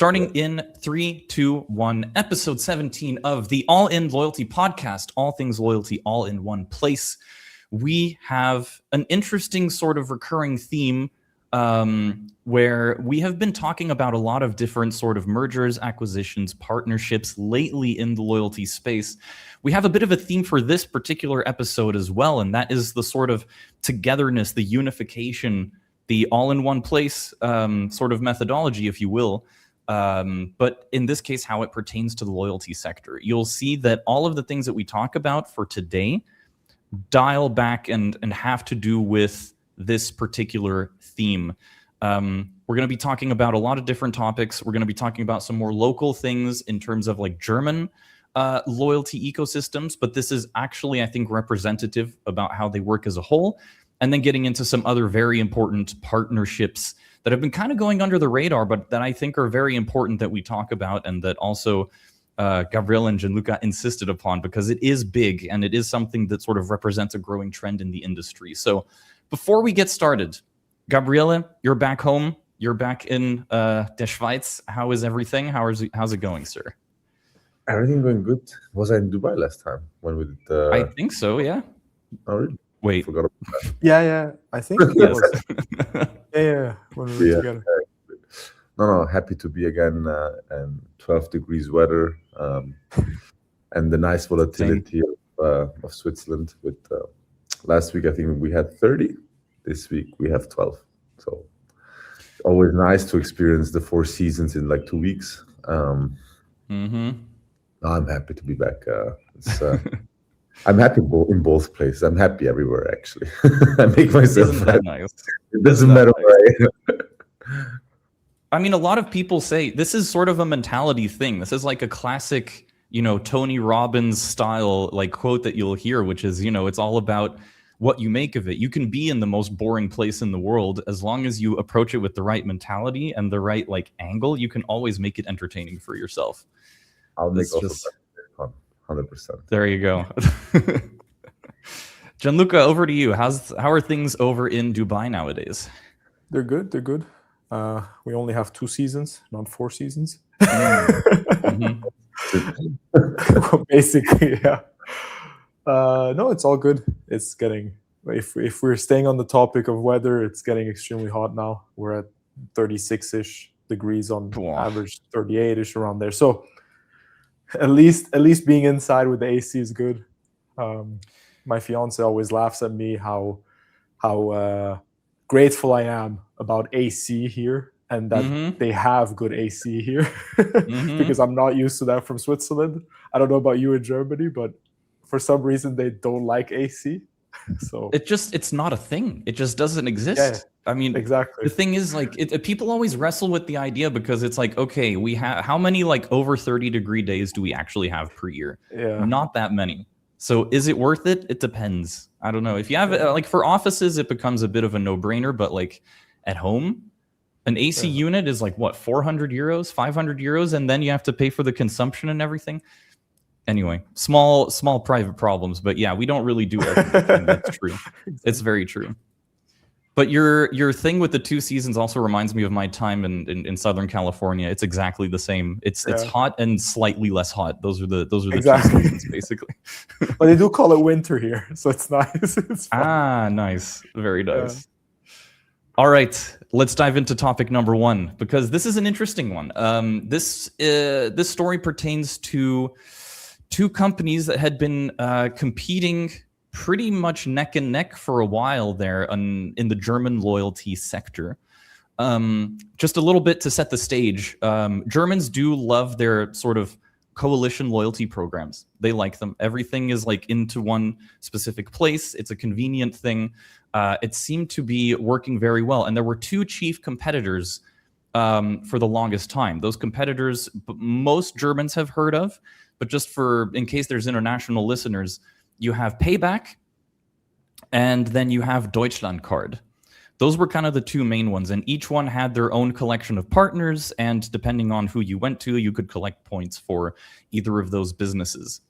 Starting in 3, 2, 1, episode 17 of the All In Loyalty Podcast, all things loyalty, all in one place. We have an interesting sort of recurring theme where we have been talking about a lot of different sort of mergers, acquisitions, partnerships lately in the loyalty space. We have a bit of a theme for this particular episode as well, and that is the sort of togetherness, the unification, the all-in-one place sort of methodology, if you will. But in this case, how it pertains to the loyalty sector. You'll see that all of the things that we talk about for today dial back and have to do with this particular theme. We're going to be talking about a lot of different topics. We're going to be talking about some more local things in terms of like German loyalty ecosystems, but this is actually, I think, representative about how they work as a whole. And then getting into some other very important partnerships that have been kind of going under the radar, but that I think are very important that we talk about, and that also Gabriele and Gianluca insisted upon, because it is big and it is something that sort of represents a growing trend in the industry. So before we get started, Gabriele, you're back home. You're back in der Schweiz. How is everything? How's it going, sir? Everything going good. Was I in Dubai last time when we did? I think so, yeah. Oh, really? Wait. Forgot about that. Yeah. I think it Yes. was. Yeah. When we were together. No. Happy to be again, and 12 degrees weather, and the nice volatility of Switzerland. With last week, I think we had 30. This week we have 12. So always nice to experience the 4 seasons in like 2 weeks. I'm happy to be back. I'm happy in both places. I'm happy everywhere, actually. I make myself Isn't that happy. nice? It doesn't matter where I am. I mean, a lot of people say this is sort of a mentality thing. This is like a classic, Tony Robbins style like quote that you'll hear, which is, it's all about what you make of it. You can be in the most boring place in the world as long as you approach it with the right mentality and the right like angle. You can always make it entertaining for yourself. I'll make It's also just- fun, 100%. There you go. Gianluca, over to you. How are things over in Dubai nowadays? They're good. We only have 2 seasons, not 4 seasons. Mhm. Basically, yeah. No, it's all good. It's getting, if we're staying on the topic of weather, it's getting extremely hot now. We're at 36-ish degrees on Wow. average, 38-ish around there. So at least being inside with the AC is good. My fiance always laughs at me how grateful I am about AC here, and that they have good AC here, because I'm not used to that from Switzerland. I don't know about you in Germany, but for some reason they don't like AC. So It's not a thing. It just doesn't exist. I mean, exactly. the thing is, like, people always wrestle with the idea, because it's like, okay, we have how many like over 30-degree days do we actually have per year? Yeah. Not that many. So is it worth it? It depends. I don't know. If you have like for offices, it becomes a bit of a no-brainer, but like at home, an AC unit is like what, 400 euros, 500 euros, and then you have to pay for the consumption and everything. Anyway, small private problems, but yeah, we don't really do everything. That's true. It's very true. But your thing with the 2 seasons also reminds me of my time in Southern California. It's exactly the same. It's hot and slightly less hot. Those are the Exactly. 2 seasons basically. But they do call it winter here, so it's nice. It's fun. Nice. Very nice. All right, let's dive into topic number 1, because this is an interesting one. This story pertains to 2 companies that had been competing pretty much neck and neck for a while there in the German loyalty sector. Just a little bit to set the stage. Germans do love their sort of coalition loyalty programs. They like them. Everything is like into one specific place. It's a convenient thing. It seemed to be working very well. And there were 2 chief competitors for the longest time. Those competitors, most Germans have heard of, but just in case there's international listeners, you have Payback, and then you have Deutschland Card. Those were kind of the 2 main ones, and each one had their own collection of partners, and depending on who you went to, you could collect points for either of those businesses.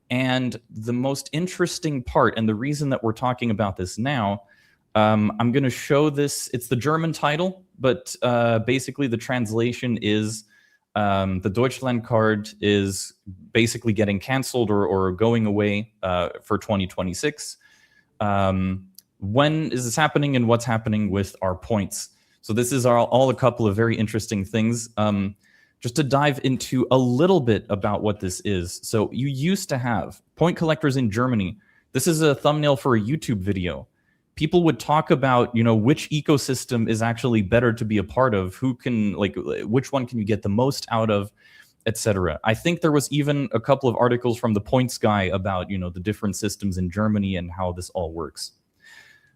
And the most interesting part, and the reason that we're talking about this now, I'm going to show this. It's the German title, but basically the translation is The Deutschland Card is basically getting canceled or going away for 2026. When is this happening, and what's happening with our points? So this is all a couple of very interesting things. Just to dive into a little bit about what this is. So you used to have point collectors in Germany. This is a thumbnail for a YouTube video. People would talk about, which ecosystem is actually better to be a part of, who can, which one can you get the most out of, etc. I think there was even a couple of articles from the Points Guy about, the different systems in Germany and how this all works.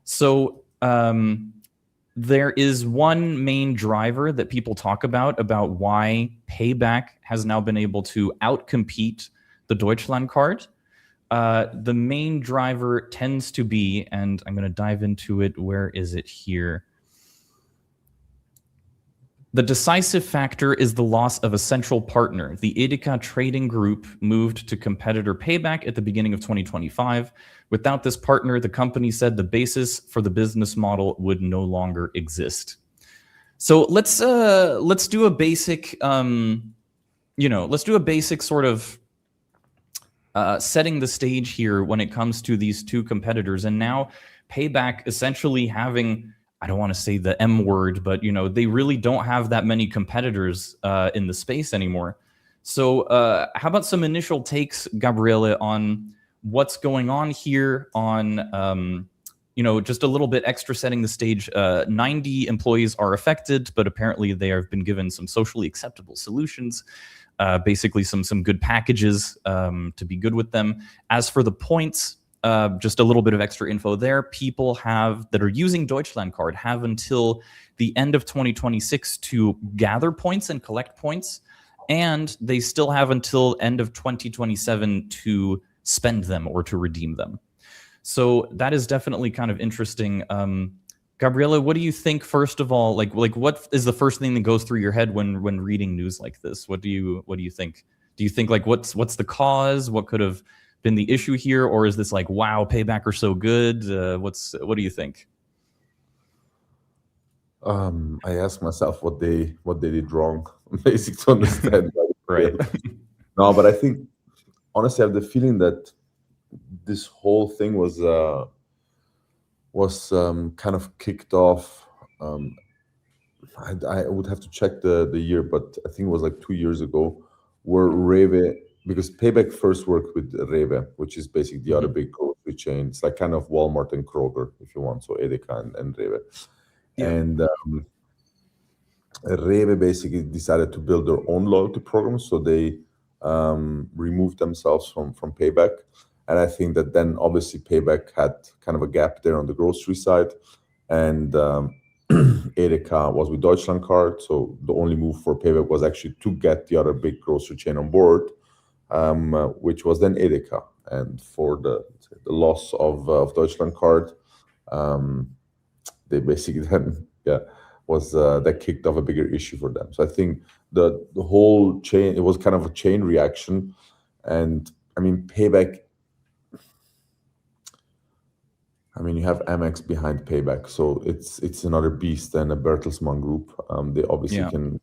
So there is one main driver that people talk about why Payback has now been able to outcompete the Deutschland Card. The main driver tends to be, and I'm going to dive into it. Where is it here? The decisive factor is the loss of a central partner. The Edeka trading group moved to competitor Payback at the beginning of 2025. Without this partner, the company said the basis for the business model would no longer exist. So let's do a basic, let's do a basic sort of setting the stage here when it comes to these two competitors. And now Payback essentially having, I don't want to say the M word, but they really don't have that many competitors in the space anymore. So how about some initial takes, Gabriele, on what's going on here, on just a little bit extra setting the stage. 90 employees are affected, but apparently they have been given some socially acceptable solutions, basically some good packages to be good with them. As for the points, just a little bit of extra info there. People that are using Deutschland Card have until the end of 2026 to gather points and collect points, and they still have until end of 2027 to spend them or to redeem them. So that is definitely kind of interesting. Gabriele, what do you think, first of all? Like what is the first thing that goes through your head when reading news like this? What do you think? Do you think what's the cause? What could have been the issue here, or is this wow, Payback are so good? What do you think? I ask myself what they did wrong, basically, to understand. Right. No, but I think honestly, I have the feeling that this whole thing was kind of kicked off. I would have to check the year, but I think it was 2 years ago, where Rewe, because Payback first worked with Rewe, which is basically the other big grocery chain. It's kind of Walmart and Kroger, if you want, so Edeka and Rewe. Yeah. And Rewe basically decided to build their own loyalty program, so they removed themselves from Payback. And I think that then obviously Payback had kind of a gap there on the grocery side, and Edeka was with Deutschland Card, so the only move for Payback was actually to get the other big grocery chain on board, which was then Edeka. And for the loss of Deutschland Card, they basically then was that kicked off a bigger issue for them. So I think the whole chain, it was kind of a chain reaction. And I mean, Payback, you have Amex behind Payback, so it's another beast than a Bertelsmann Group. They obviously can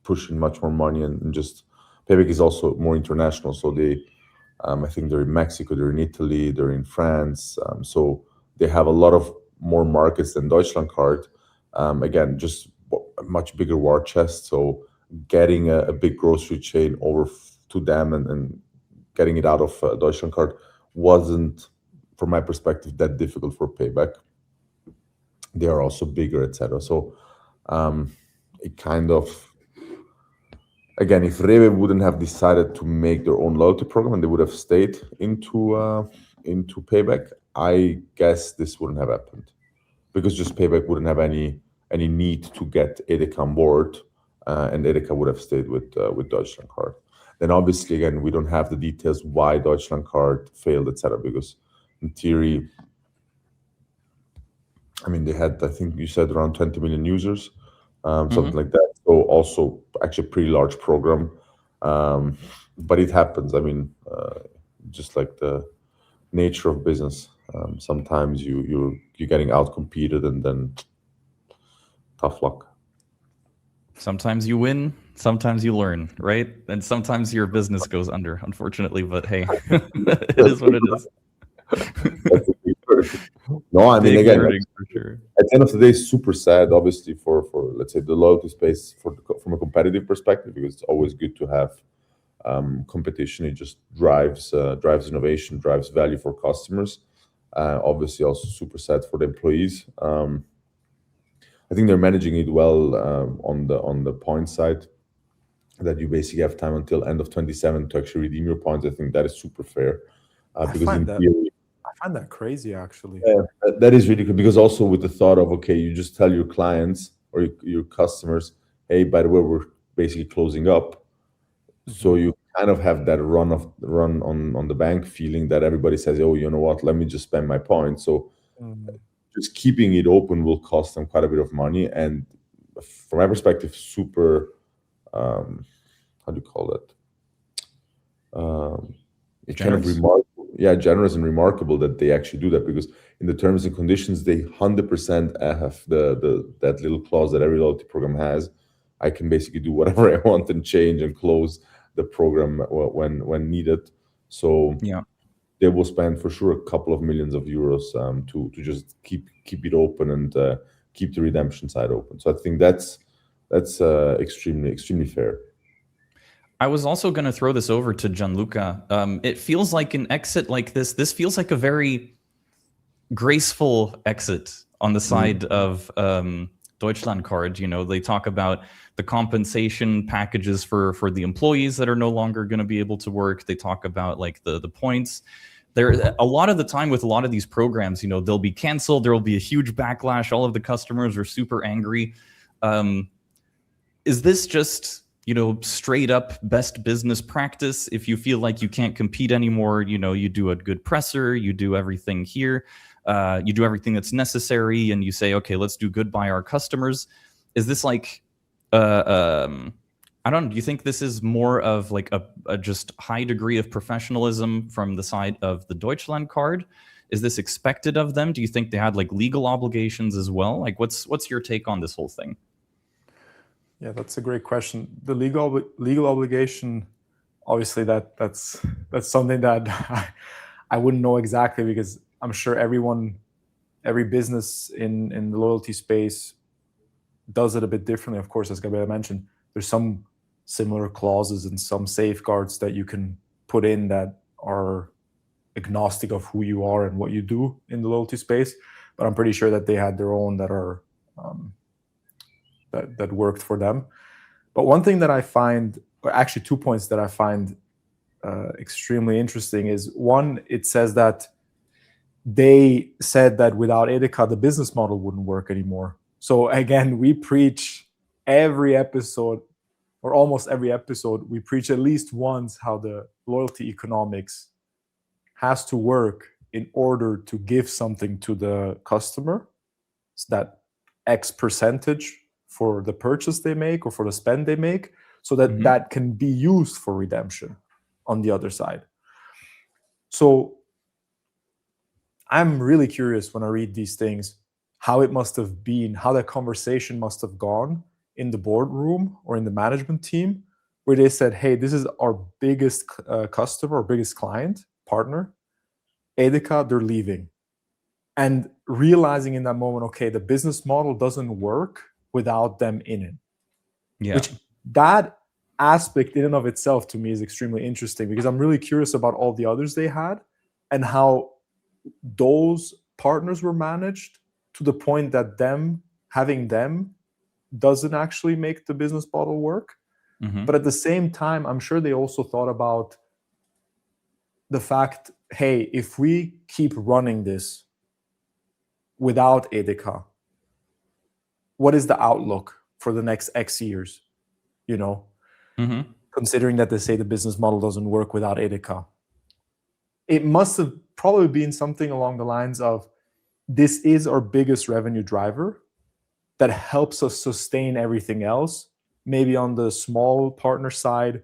push in much more money, and just Payback is also more international. So they, I think they're in Mexico, they're in Italy, they're in France. So they have a lot of more markets than Deutschland Card. Again, just a much bigger war chest. So getting a big grocery chain over to them and getting it out of Deutschland Card wasn't, from my perspective, that difficult for Payback. They are also bigger, etc. So it kind of, again, if Rewe wouldn't have decided to make their own loyalty program and they would have stayed into Payback, I guess this wouldn't have happened, because just Payback wouldn't have any need to get Edeka on board, and Edeka would have stayed with Deutschland Card. Then obviously, again, we don't have the details why Deutschland Card failed, etc. Because in theory, they had, I think you said, around 20 million users, something like that. So also actually a pretty large program, but it happens. Just like the nature of business, sometimes you're getting outcompeted, and then tough luck. Sometimes you win, Sometimes you learn, right? And sometimes your business goes under, unfortunately. But hey, it is what it is. That's a big word. No, I mean, Big again, wording for sure. at the end of the day, super sad, obviously, for let's say the loyalty space from a competitive perspective, because it's always good to have competition. It just drives innovation, drives value for customers. Obviously, also super sad for the employees. I think they're managing it well on the point side, that you basically have time until end of 27 to actually redeem your points. I think that is super fair, because in theory, I find that crazy, actually. yeah, that is really good, because also with the thought of, okay, you just tell your clients or your customers, hey, by the way, we're basically closing up. So you kind of have that run on the bank feeling that everybody says, oh, you know what, let me just spend my points. So just keeping it open will cost them quite a bit of money. And from my perspective, super, how do you call that? It's kind of Generous? remarkable. Yeah, generous and remarkable that they actually do that, because in the terms and conditions, they 100% have that little clause that every loyalty program has. I can basically do whatever I want and change and close the program when needed. So Yeah. they will spend for sure a couple of millions of euros to just keep it open and keep the redemption side open. So I think that's extremely fair. I was also going to throw this over to Gianluca. It feels like an exit like this feels like a very graceful exit on the side of Deutschland Card. You know, they talk about the compensation packages for the employees that are no longer going to be able to work. They talk about like the points. There, a lot of the time with a lot of these programs, you know, they'll be canceled. There will be a huge backlash. All of the customers are super angry. Is this just, you know, straight up best business practice? If you feel like you can't compete anymore, you know, you do a good presser, you do everything here, you do everything that's necessary, and you say, okay, let's do good by our customers. Is this like, I don't know, do you think this is more of like a just high degree of professionalism from the side of the Deutschland Card? Is this expected of them? Do you think they had like legal obligations as well? Like, what's your take on this whole thing? Yeah, that's a great question. The legal obligation, obviously, that's something that I wouldn't know exactly, because I'm sure every business in the loyalty space does it a bit differently. Of course, as Gabriel mentioned, there's some similar clauses and some safeguards that you can put in that are agnostic of who you are and what you do in the loyalty space. But I'm pretty sure that they had their own that are that worked for them. But one thing that I find, or actually 2 points that I find extremely interesting is, one, it says that they said that without Edeka, the business model wouldn't work anymore. So again, we preach every episode, or almost every episode, we preach at least once how the loyalty economics has to work in order to give something to the customer. It's that X percentage for the purchase they make or for the spend they make, so that that can be used for redemption on the other side. So I'm really curious when I read these things, how it must have been, how that conversation must have gone in the boardroom or in the management team, where they said, hey, this is our biggest customer or biggest client, partner, Edeka, they're leaving. And realizing in that moment, okay, the business model doesn't work without them in it. Yeah. Which, that aspect in and of itself to me is extremely interesting, because I'm really curious about all the others they had and how those partners were managed to the point that having them doesn't actually make the business model work. But at the same time, I'm sure they also thought about the fact, hey, if we keep running this without Edeka, what is the outlook for the next X years? You know, considering that they say the business model doesn't work without Edeka. It must have probably been something along the lines of, this is our biggest revenue driver that helps us sustain everything else. Maybe on the small partner side,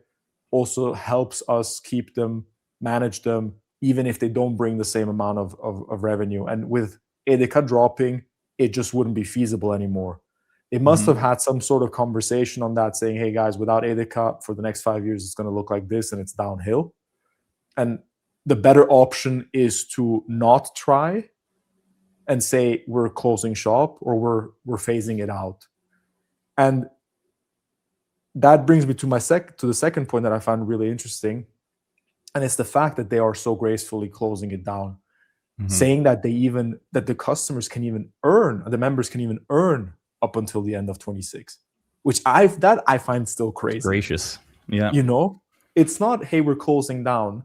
also helps us keep them, manage them, even if they don't bring the same amount of revenue. And with Edeka dropping, it just wouldn't be feasible anymore. It must have had some sort of conversation on that, saying, hey guys, without Edeka for the next 5 years, it's going to look like this and it's downhill. And the better option is to not try and say we're closing shop or we're phasing it out. And that brings me to the second point that I found really interesting. And it's the fact that they are so gracefully closing it down, saying that that the customers can even earn, the members can even earn up until the end of 26, which I find still crazy. It's gracious. Yeah. You know, it's not, hey, we're closing down,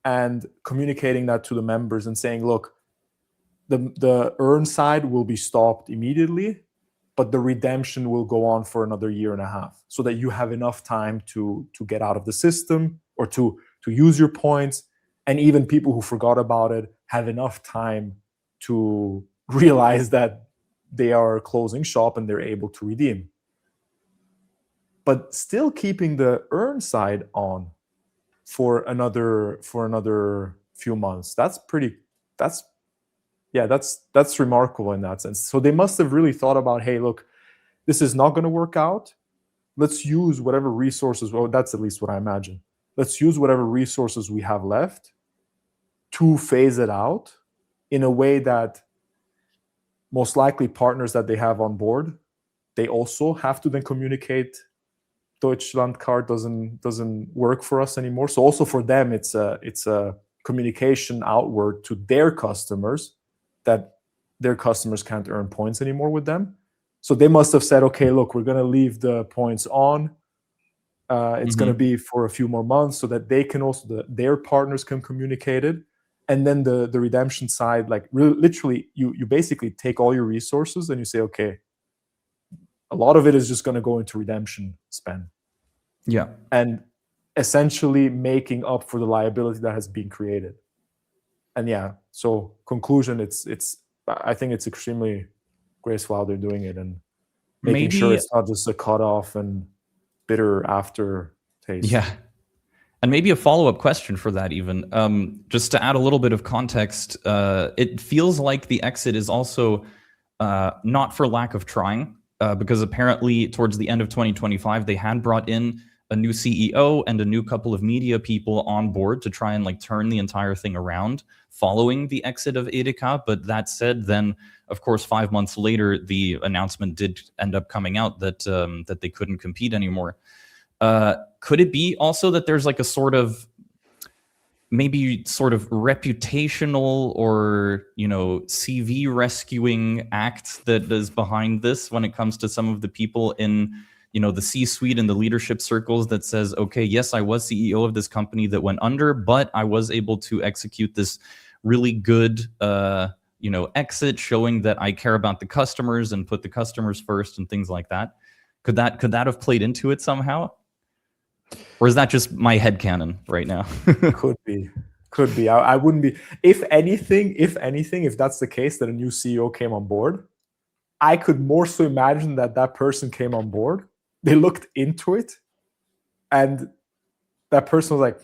and communicating that to the members and saying, look, the earn side will be stopped immediately, but the redemption will go on for another 1.5 years, so that you have enough time to get out of the system or to use your points. And even people who forgot about it have enough time to realize that they are closing shop and they're able to redeem. But still keeping the earn side on for another few months. That's remarkable in that sense. So they must have really thought about, hey, look, this is not going to work out. Let's use whatever resources, well, that's at least what I imagine. Let's use whatever resources we have left to phase it out in a way that most likely partners that they have on board, they also have to then communicate Deutschland Card doesn't work for us anymore. So also for them, it's a communication outward to their customers that their customers can't earn points anymore with them. So they must have said, okay, look, we're going to leave the points on. It's going to be for a few more months, so that they can also, their partners can communicate it. And then the redemption side, like literally, you basically take all your resources and you say, okay, a lot of it is just going to go into redemption spend. Yeah. And essentially making up for the liability that has been created. And yeah, so conclusion, I think it's extremely graceful how they're doing it, and making sure it's not just a cutoff and bitter aftertaste. Yeah. And maybe a follow-up question for that even, just to add a little bit of context, it feels like the exit is also not for lack of trying, because apparently towards the end of 2025, they had brought in a new CEO and a new couple of media people on board to try and like turn the entire thing around following the exit of Edeka. But that said, then of course 5 months later, the announcement did end up coming out that that they couldn't compete anymore. Could it be also that there's like a sort of reputational or, you know, CV rescuing act that is behind this when it comes to some of the people in, you know, the C-suite and the leadership circles that says, okay, yes, I was CEO of this company that went under, but I was able to execute this really good, you know, exit, showing that I care about the customers and put the customers first and things like that. Could that have played into it somehow? Or is that just my headcanon right now? Could be. I wouldn't be. If anything, if that's the case, that a new CEO came on board, I could more so imagine that person came on board. They looked into it, and that person was like,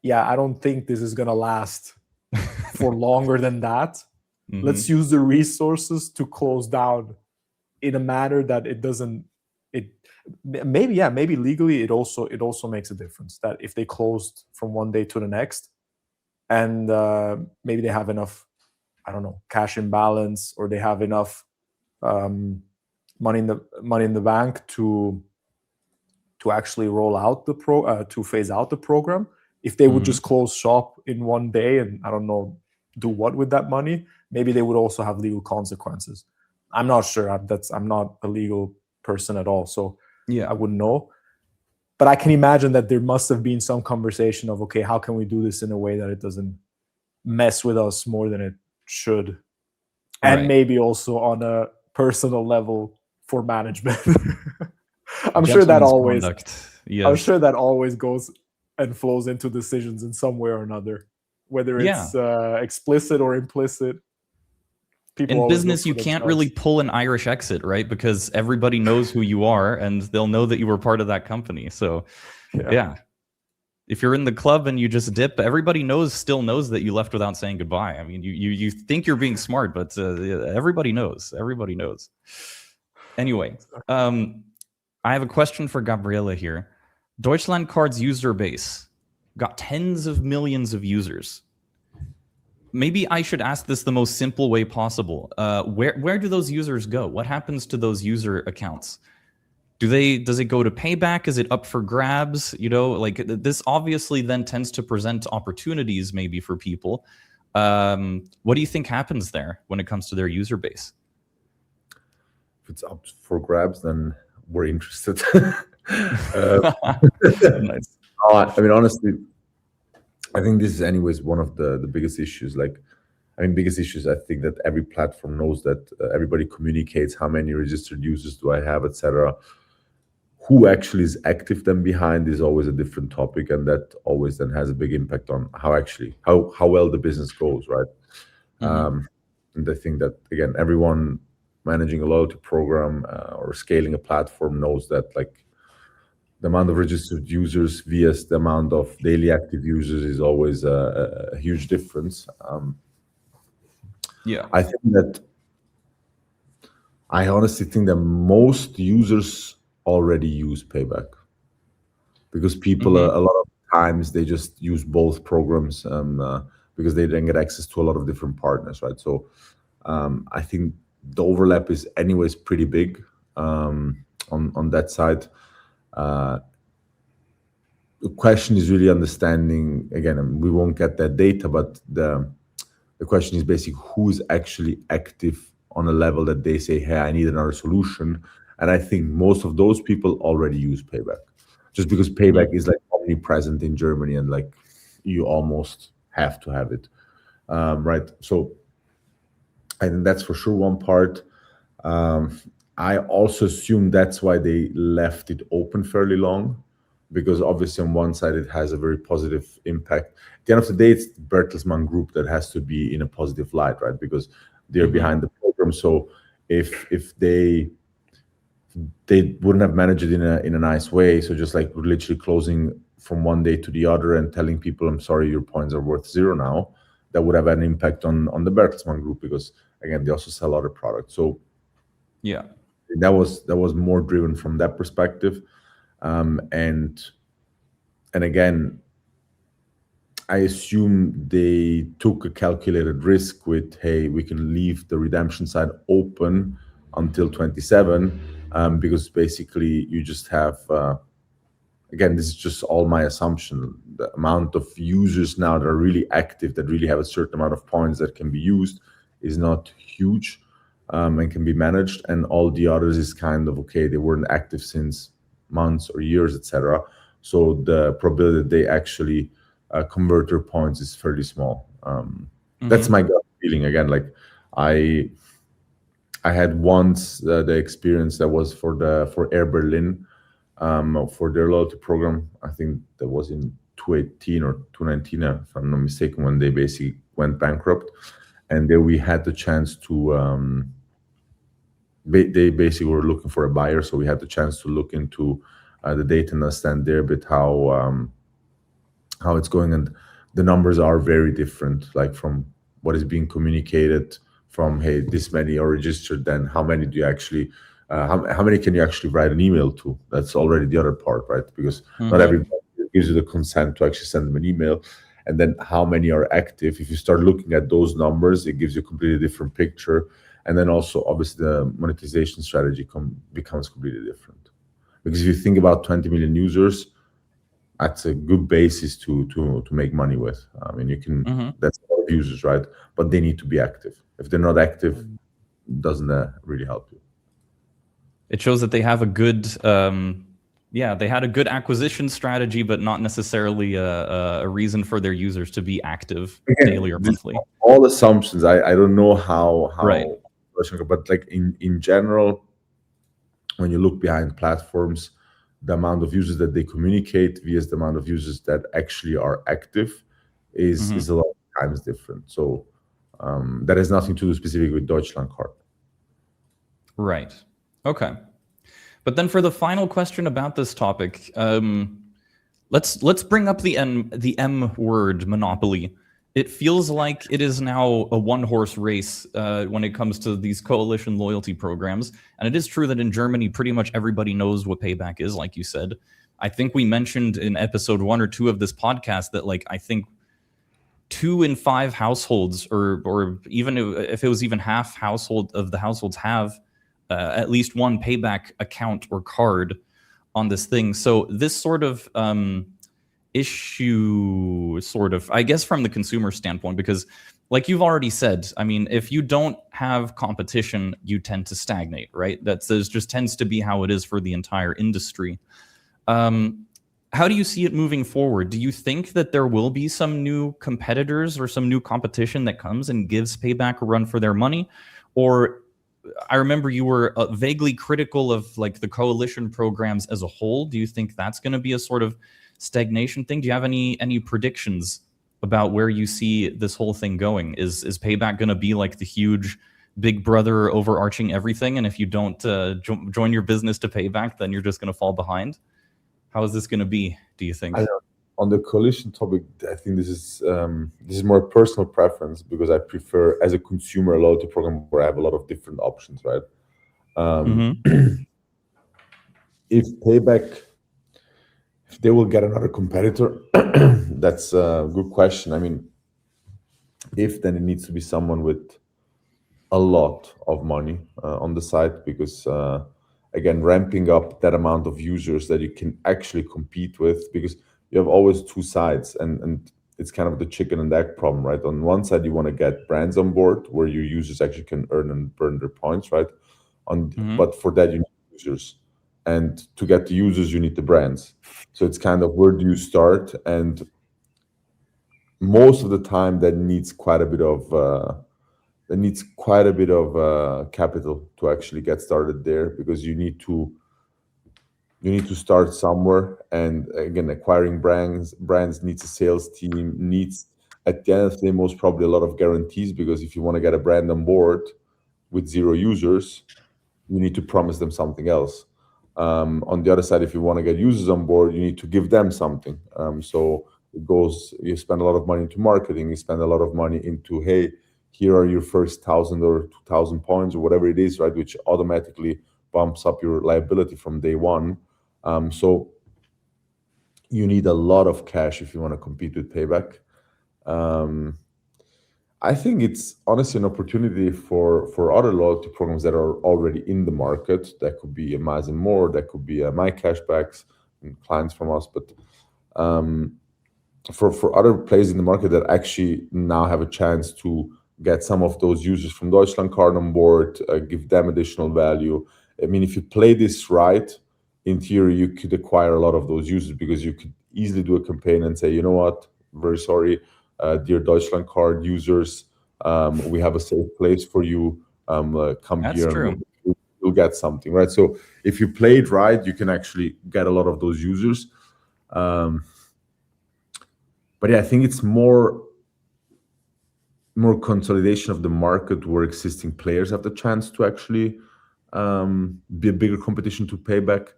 yeah, I don't think this is gonna last for longer than that. Let's use the resources to close down in a manner that it doesn't. Maybe legally it also makes a difference, that if they closed from one day to the next, and maybe they have enough, I don't know, cash in balance, or they have enough money in the bank to actually roll out to phase out the program. If they would just close shop in one day and, I don't know, do what with that money, maybe they would also have legal consequences. I'm not sure. I'm not a legal person at all, so yeah, I wouldn't know. But I can imagine that there must have been some conversation of, okay, how can we do this in a way that it doesn't mess with us more than it should, and maybe also on a personal level for management. I'm sure that always goes and flows into decisions in some way or another, whether it's explicit or implicit. In business, you can't really pull an Irish exit, right? Because everybody knows who you are, and they'll know that you were part of that company. So, yeah. If you're in the club and you just dip, everybody still knows that you left without saying goodbye. I mean, you think you're being smart, but everybody knows. Everybody knows. Anyway, I have a question for Gabriele here. Deutschland Card's user base got tens of millions of users. Maybe I should ask this the most simple way possible. Where do those users go? What happens to those user accounts? Does it go to Payback? Is it up for grabs? Like this obviously then tends to present opportunities maybe for people. What do you think happens there when it comes to their user base? If it's up for grabs, then we're interested. Nice. I mean, honestly, I think this is anyways one of the biggest issues. Biggest issues, I think that every platform knows that everybody communicates how many registered users do I have, etc. Who actually is active then behind is always a different topic, and that always then has a big impact on how well the business goes, right? And I think that, again, everyone managing a loyalty program or scaling a platform knows that like the amount of registered users vs the amount of daily active users is always a huge difference. I honestly think that most users already use Payback, because people a lot of times they just use both programs because they then get access to a lot of different partners, right? So I think the overlap is anyways pretty big on that side. The question is really understanding, again, we won't get that data, but the question is basically who is actually active on a level that they say, hey, I need another solution. And I think most of those people already use Payback, just because Payback is like omnipresent in Germany and like you almost have to have it, right? So I think that's for sure one part. I also assume that's why they left it open fairly long, because obviously on one side it has a very positive impact. At the end of the day, it's the Bertelsmann Group that has to be in a positive light, right? Because they're behind the program. So if they wouldn't have managed it in a nice way, so just like literally closing from one day to the other and telling people, I'm sorry, your points are worth 0 now, that would have an impact on the Bertelsmann Group, because again, they also sell other products. So yeah, that was more driven from that perspective. And again, I assume they took a calculated risk with, hey, we can leave the redemption side open until 27, because basically you just have, again, this is just all my assumption, the amount of users now that are really active, that really have a certain amount of points that can be used is not huge, and can be managed. And all the others is kind of, okay, they weren't active since months or years, etc. So the probability that they actually convert their points is fairly small. That's my gut feeling. Again, like I had once the experience that was for Air Berlin, for their loyalty program. I think that was in 2018 or 2019, if I'm not mistaken, when they basically went bankrupt. And there we had the chance to, they basically were looking for a buyer. So we had the chance to look into the data and understand there a bit how it's going. And the numbers are very different, like from what is being communicated from, hey, this many are registered, then how many do you actually, how many can you actually write an email to? That's already the other part, right? Because not everybody gives you the consent to actually send them an email. And then how many are active? If you start looking at those numbers, it gives you a completely different picture. And then also, obviously, the monetization strategy becomes completely different. Because if you think about 20 million users, that's a good basis to make money with. I mean, you can, that's a lot of users, right? But they need to be active. If they're not active, it doesn't really help you. It shows that they have a good, they had a good acquisition strategy, but not necessarily a reason for their users to be active daily or monthly. All assumptions. I don't know how right. But like in general, when you look behind platforms, the amount of users that they communicate via the amount of users that actually are active is a lot of times different. So that has nothing to do specifically with Deutschland Card. Right. Okay. But then for the final question about this topic, let's bring up the M word, monopoly, It feels like it is now a one-horse race when it comes to these coalition loyalty programs. And it is true that in Germany, pretty much everybody knows what Payback is, like you said. I think we mentioned in episode 1 or 2 of this podcast that, like, I think 2 in 5 households, or even if it was even half of the households, have at least one Payback account or card on this thing. So this sort of issue, sort of, I guess, from the consumer standpoint, because like you've already said, I mean, if you don't have competition, you tend to stagnate, right? That's just tends to be how it is for the entire industry. How do you see it moving forward? Do you think that there will be some new competitors or some new competition that comes and gives Payback a run for their money? Or I remember you were vaguely critical of like the coalition programs as a whole. Do you think that's going to be a sort of stagnation thing? Do you have any predictions about where you see this whole thing going? Is Payback going to be like the huge big brother overarching everything, and if you don't join your business to Payback, then you're just going to fall behind? How is this going to be, do you think? On the coalition topic, I think this is more personal preference, because I prefer, as a consumer, a loyalty program where I have a lot of different options, right? If Payback, if they will get another competitor, that's a good question. I mean, if, then it needs to be someone with a lot of money on the side, because again, ramping up that amount of users that you can actually compete with, because you have always two sides, and it's kind of the chicken and egg problem, right? On one side, you want to get brands on board where your users actually can earn and burn their points, right? But for that, you need users, and to get the users, you need the brands. So it's kind of, where do you start? And most of the time, that needs quite a bit of capital to actually get started there, because you need to start somewhere. And again, acquiring brands needs a sales team, needs, at the end of the day, most probably a lot of guarantees, because if you want to get a brand on board with 0 users, you need to promise them something else. On the other side, if you want to get users on board, you need to give them something. So it goes, you spend a lot of money into marketing, you spend a lot of money into, hey, here are your first 1,000 or 2,000 points or whatever it is, right? Which automatically bumps up your liability from day one. So you need a lot of cash if you want to compete with Payback. I think it's honestly an opportunity for other loyalty programs that are already in the market. That could be a Miles and More, that could be My Cashbacks and clients from us. But for other players in the market that actually now have a chance to get some of those users from Deutschland Card on board, give them additional value. I mean, if you play this right, in theory, you could acquire a lot of those users, because you could easily do a campaign and say, you know what, very sorry, dear Deutschland Card users, we have a safe place for you. Come That's here, true. and you'll get something, right? So if you play it right, you can actually get a lot of those users. But yeah, I think it's more consolidation of the market, where existing players have the chance to actually be a bigger competition to Payback.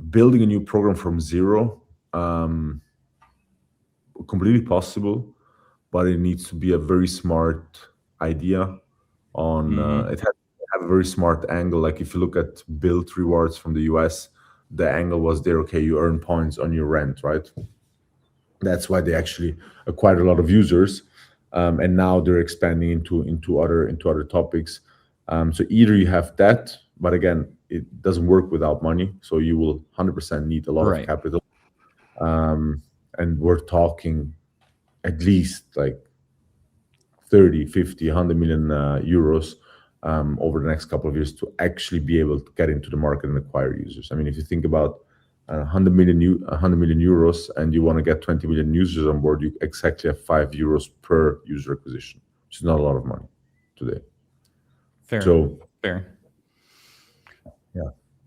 Building a new program from 0, completely possible, but it needs to be a very smart idea. It has to have a very smart angle. Like if you look at Built rewards from the US, the angle was there, okay, you earn points on your rent, right? That's why they actually acquired a lot of users. And now they're expanding into other topics. So either you have that, but again, it doesn't work without money. So you will 100% need a lot of capital. And we're talking at least like 30, 50, 100 million euros over the next couple of years to actually be able to get into the market and acquire users. I mean, if you think about 100 million euros, and you want to get 20 million users on board, you exactly have 5 euros per user acquisition, which is not a lot of money today. Fair.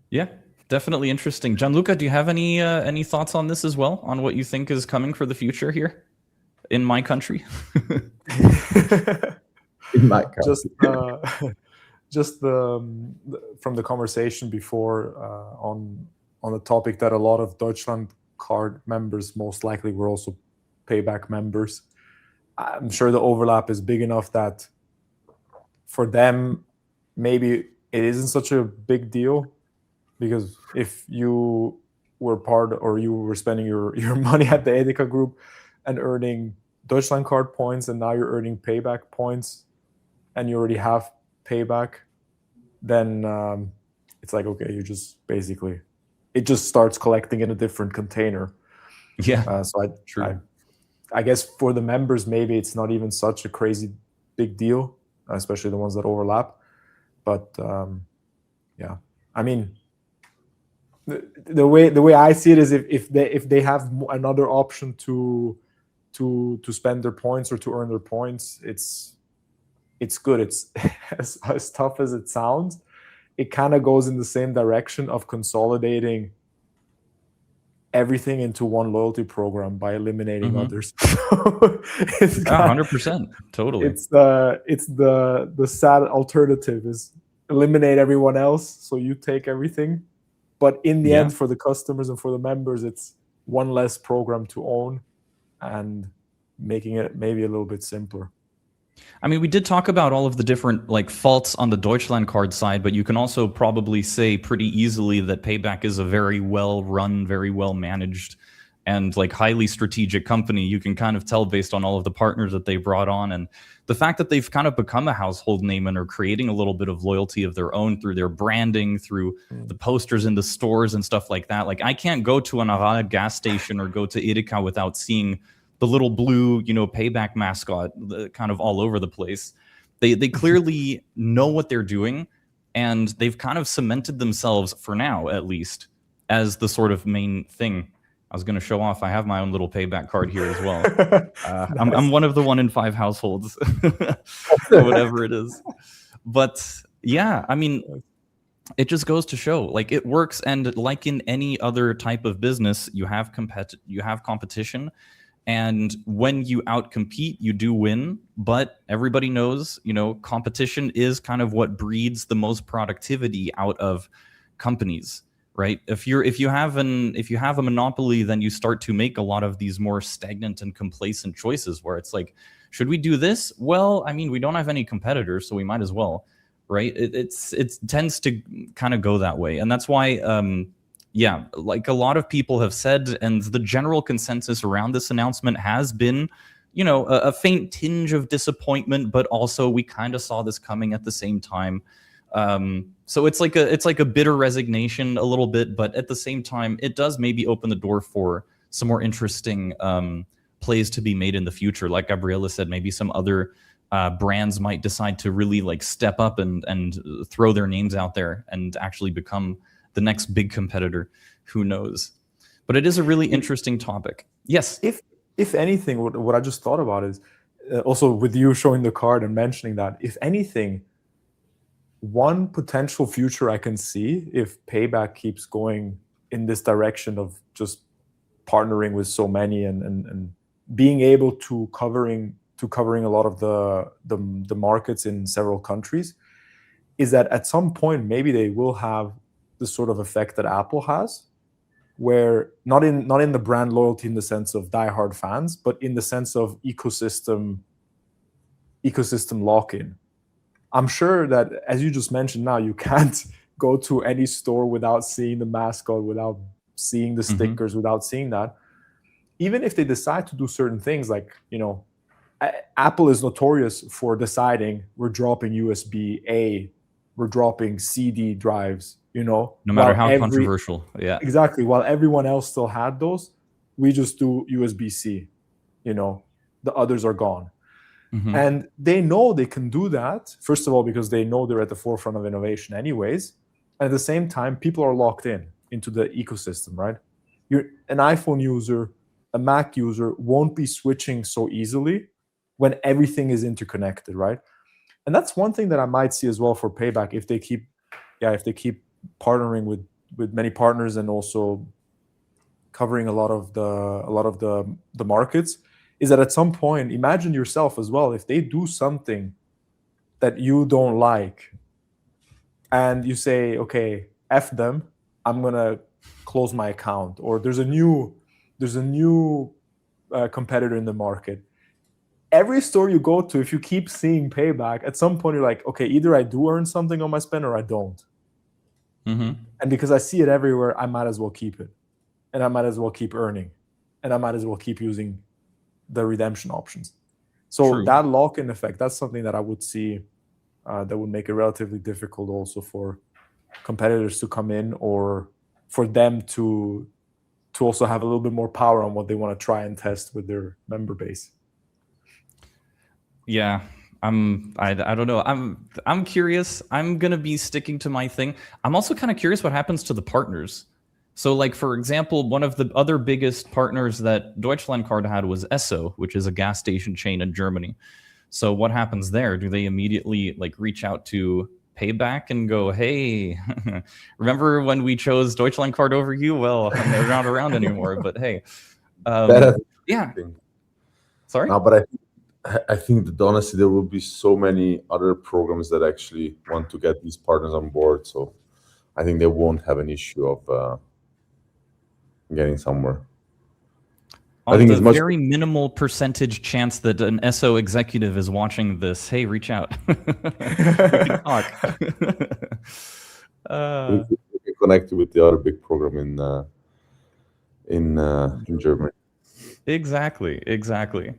Yeah, definitely interesting. Gianluca, do you have any thoughts on this as well, on what you think is coming for the future here in my country? In my country. Just from the conversation before on the topic that a lot of Deutschland Card members most likely were also Payback members. I'm sure the overlap is big enough that for them, maybe it isn't such a big deal, because if you were you were spending your money at the Edeka group and earning Deutschland Card points, and now you're earning Payback points, and you already have Payback, then it's like, okay, you just basically, it just starts collecting in a different container. Yeah. So I guess for the members, maybe it's not even such a crazy big deal, especially the ones that overlap. But yeah, I mean, the way I see it is, if they have another option to spend their points or to earn their points, it's good. It's as tough as it sounds. It kind of goes in the same direction of consolidating everything into one loyalty program by eliminating others. It's 100%, totally. It's the sad alternative is eliminate everyone else, so you take everything. But in the end, for the customers and for the members, it's one less program to own, and making it maybe a little bit simpler. I mean, we did talk about all of the different like faults on the Deutschland Card side, but you can also probably say pretty easily that Payback is a very well run, very well managed, and like highly strategic company. You can kind of tell based on all of the partners that they brought on, and the fact that they've kind of become a household name and are creating a little bit of loyalty of their own through their branding, through the posters in the stores and stuff like that. Like, I can't go to an Aral gas station or go to Edeka without seeing the little blue, Payback mascot kind of all over the place. They clearly know what they're doing, and they've kind of cemented themselves, for now at least, as the sort of main thing. I was going to show off. I have my own little Payback card here as well. Nice. I'm one of the 1 in 5 households, whatever it is. But yeah, I mean, it just goes to show, like, it works. And like in any other type of business, you have competition. And when you outcompete, you do win. But everybody knows, competition is kind of what breeds the most productivity out of companies, right? If you have a monopoly, then you start to make a lot of these more stagnant and complacent choices where it's like, should we do this? Well, I mean, we don't have any competitors, so we might as well, right? It tends to kind of go that way. And that's why, yeah, like a lot of people have said, and the general consensus around this announcement has been, a faint tinge of disappointment, but also we kind of saw this coming at the same time. So it's like a bitter resignation a little bit, but at the same time, it does maybe open the door for some more interesting plays to be made in the future. Like Gabriela said, maybe some other brands might decide to really like step up and throw their names out there and actually become the next big competitor. Who knows? But it is a really interesting topic. Yes. If anything, what I just thought about is also with you showing the card and mentioning that, if anything, one potential future I can see if Payback keeps going in this direction of just partnering with so many and being able to covering a lot of the markets in several countries, is that at some point maybe they will have the sort of effect that Apple has, where not in the brand loyalty in the sense of diehard fans, but in the sense of ecosystem lock-in. I'm sure that, as you just mentioned now, you can't go to any store without seeing the mascot, without seeing the stickers, without seeing that. Even if they decide to do certain things, like, Apple is notorious for deciding we're dropping USB-A, we're dropping CD drives, no matter how controversial. Yeah, exactly. While everyone else still had those, we just do USB-C, the others are gone. And they know they can do that, first of all, because they know they're at the forefront of innovation anyways. And at the same time, people are locked into the ecosystem, right? You're an iPhone user, a Mac user won't be switching so easily when everything is interconnected, right? And that's one thing that I might see as well for Payback if they keep partnering with many partners and also covering a lot of the markets, is that at some point, imagine yourself as well, if they do something that you don't like and you say, okay, F them, I'm gonna close my account, or there's a new competitor in the market, every store you go to, if you keep seeing Payback, at some point you're like, okay, either I do earn something on my spend or I don't. And because I see it everywhere, I might as well keep it. And I might as well keep earning. And I might as well keep using the redemption options. So True. that lock-in effect, that's something that I would see that would make it relatively difficult also for competitors to come in, or for them to also have a little bit more power on what they want to try and test with their member base. Yeah, I don't know. I'm curious. I'm gonna be sticking to my thing. I'm also kind of curious what happens to the partners. So, like, for example, one of the other biggest partners that Deutschland Card had was Esso, which is a gas station chain in Germany. So what happens there? Do they immediately like reach out to Payback and go, hey, remember when we chose Deutschland Card over you? Well, they're not around anymore, but hey. Yeah. Sorry? No, but I think that honestly there will be so many other programs that actually want to get these partners on board. So I think they won't have an issue of getting somewhere. On the very minimal percentage chance that an SO executive is watching this, hey, reach out. We can talk. We can connect with the other big program in Germany. Exactly.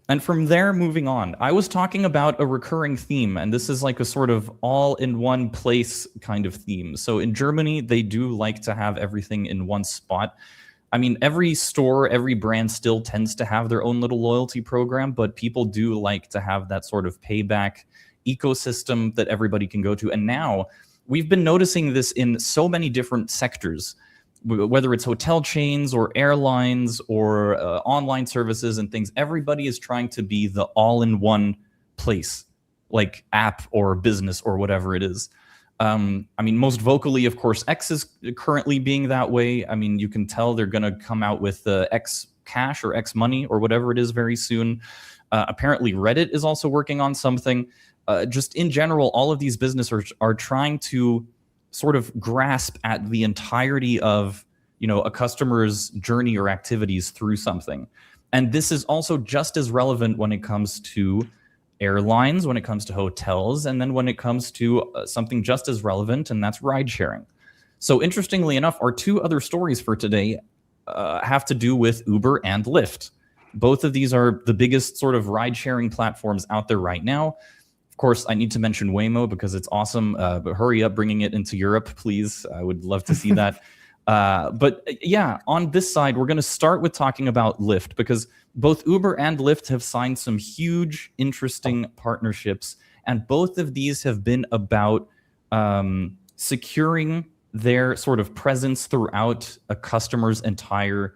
And from there, moving on, I was talking about a recurring theme, and this is like a sort of all-in-one place kind of theme. So in Germany, they do like to have everything in one spot. I mean, every store, every brand still tends to have their own little loyalty program, but people do like to have that sort of Payback ecosystem that everybody can go to. And now we've been noticing this in so many different sectors, whether it's hotel chains or airlines or online services and things. Everybody is trying to be the all-in-one place, like app or business or whatever it is. I mean, most vocally, of course, X is currently being that way. I mean, you can tell they're going to come out with X Cash or X Money or whatever it is very soon. Apparently, Reddit is also working on something. Just in general, all of these businesses are trying to sort of grasp at the entirety of, you know, a customer's journey or activities through something. And this is also just as relevant when it comes to airlines, when it comes to hotels, and then when it comes to something just as relevant, and that's ride sharing. So interestingly enough, our two other stories for today have to do with Uber and Lyft. Both of these are the biggest sort of ride sharing platforms out there right now. Of course, I need to mention Waymo because it's awesome, but hurry up bringing it into Europe, please. I would love to see that. But yeah, on this side, we're going to start with talking about Lyft, because both Uber and Lyft have signed some huge, interesting partnerships. And both of these have been about securing their sort of presence throughout a customer's entire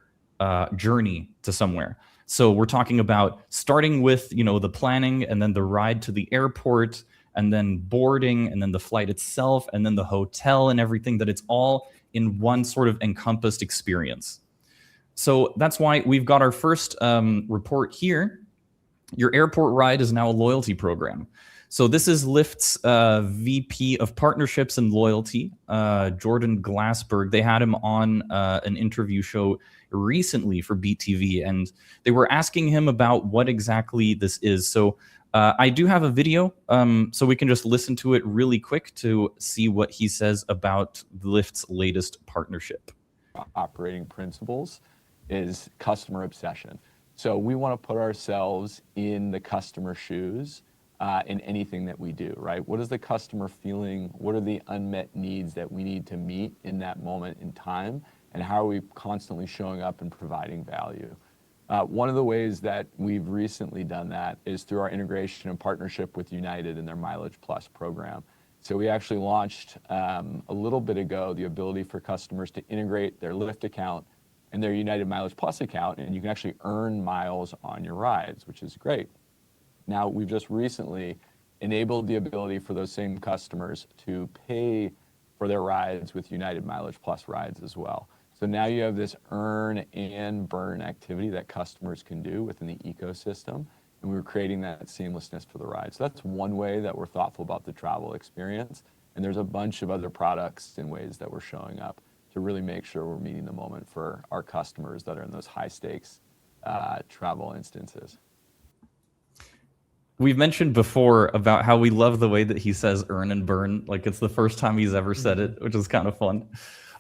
journey to somewhere. So we're talking about starting with, you know, the planning, and then the ride to the airport, and then boarding, and then the flight itself, and then the hotel and everything, that it's all in one sort of encompassed experience. So that's why we've got our first report here. Your airport ride is now a loyalty program. So this is Lyft's VP of Partnerships and Loyalty, Jordan Glassberg. They had him on an interview show recently for BTV, and they were asking him about what exactly this is. So I do have a video, so we can just listen to it really quick to see what he says about Lyft's latest partnership. Operating principles is customer obsession. So we want to put ourselves in the customer's shoes in anything that we do, right? What is the customer feeling? What are the unmet needs that we need to meet in that moment in time? And how are we constantly showing up and providing value? One of the ways that we've recently done that is through our integration and partnership with United and their Mileage Plus program. So we actually launched a little bit ago the ability for customers to integrate their Lyft account and their United Mileage Plus account, and you can actually earn miles on your rides, which is great. Now, we've just recently enabled the ability for those same customers to pay for their rides with United Mileage Plus rides as well. So now you have this earn and burn activity that customers can do within the ecosystem, and we're creating that seamlessness for the ride. So that's one way that we're thoughtful about the travel experience, and there's a bunch of other products and ways that we're showing up to really make sure we're meeting the moment for our customers that are in those high stakes travel instances. we've mentioned before about how we love the way that he says earn and burn. Like it's the first time he's ever said it, which is kind of fun.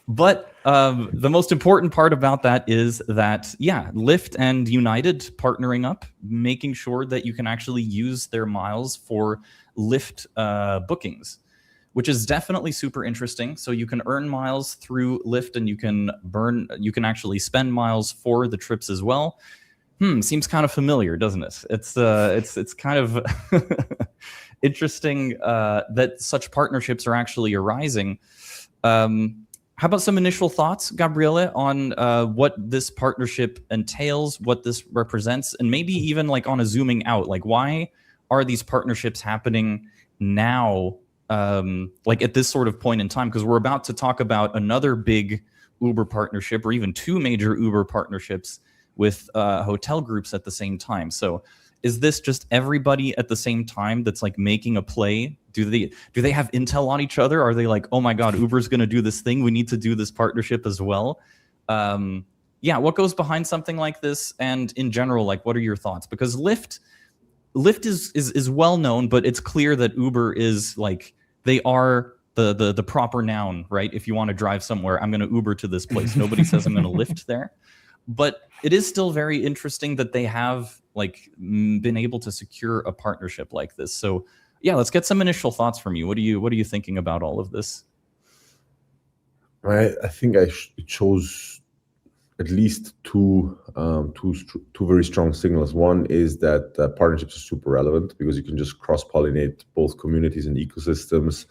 But the most important part about that is that, yeah, Lyft and United partnering up, making sure that you can actually use their miles for Lyft bookings, which is definitely super interesting. So you can earn miles through Lyft, and you can actually spend miles for the trips as well. Seems kind of familiar, doesn't it? It's kind of interesting that such partnerships are actually arising. How about some initial thoughts, Gabriele, on what this partnership entails, what this represents, and maybe even like on a zooming out, like why are these partnerships happening now, like at this sort of point in time? Because we're about to talk about another big Uber partnership, or even two major Uber partnerships with hotel groups at the same time. So is this just everybody at the same time that's like making a play? Do they have intel on each other? Are they like, oh my God, Uber's going to do this thing, we need to do this partnership as well? Yeah, what goes behind something like this? And in general, like, what are your thoughts? Because Lyft is well known, but it's clear that Uber is like, they are the proper noun, right? If you want to drive somewhere, I'm going to Uber to this place. Nobody says I'm going to Lyft there. But it is still very interesting that they have like been able to secure a partnership like this. So yeah, let's get some initial thoughts from you. What are you thinking about all of this? I think it shows at least two very strong signals. One is that partnerships are super relevant because you can just cross-pollinate both communities and ecosystems.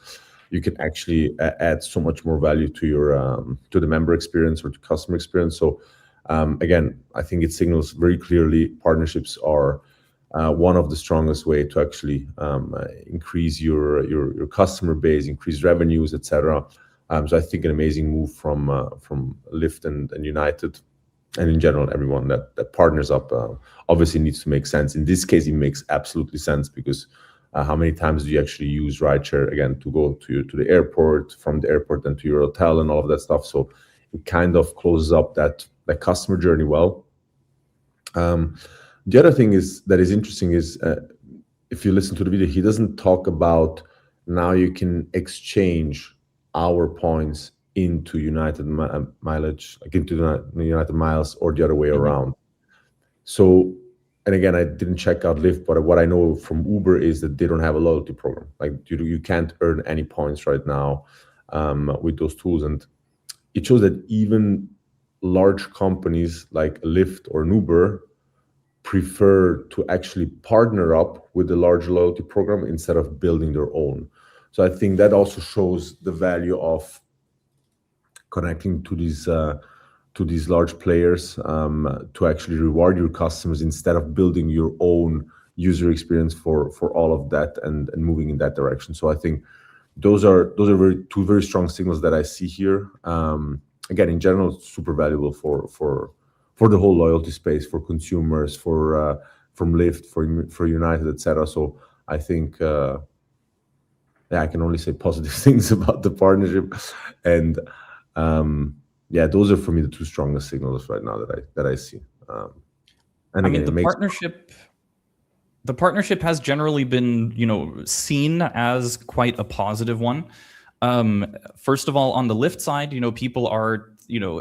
You can actually add so much more value to your to the member experience or to customer experience. So again, I think it signals very clearly partnerships are one of the strongest way to actually increase your customer base, increase revenues, etc. So I think an amazing move from Lyft and United, and in general everyone that partners up obviously needs to make sense. In this case, it makes absolutely sense because how many times do you actually use rideshare again to go to the airport, from the airport then to your hotel and all of that stuff? So it kind of closes up that customer journey well. The other thing that is interesting is if you listen to the video, he doesn't talk about now you can exchange our points into United mileage, like into the United miles, or the other way around. So, and again, I didn't check out Lyft, but what I know from Uber is that they don't have a loyalty program. Like you can't earn any points right now with those tools, and it shows that even large companies like Lyft or Uber prefer to actually partner up with a large loyalty program instead of building their own. So I think that also shows the value of connecting to these large players to actually reward your customers instead of building your own user experience for all of that and moving in that direction. So I think those are two very strong signals that I see here. Again, in general, it's super valuable for the whole loyalty space, for consumers, from Lyft, for United, etc. So I think I can only say positive things about the partnership, and those are for me the two strongest signals right now that I see. And again, the partnership has generally been, seen as quite a positive one. First of all, on the Lyft side, people are,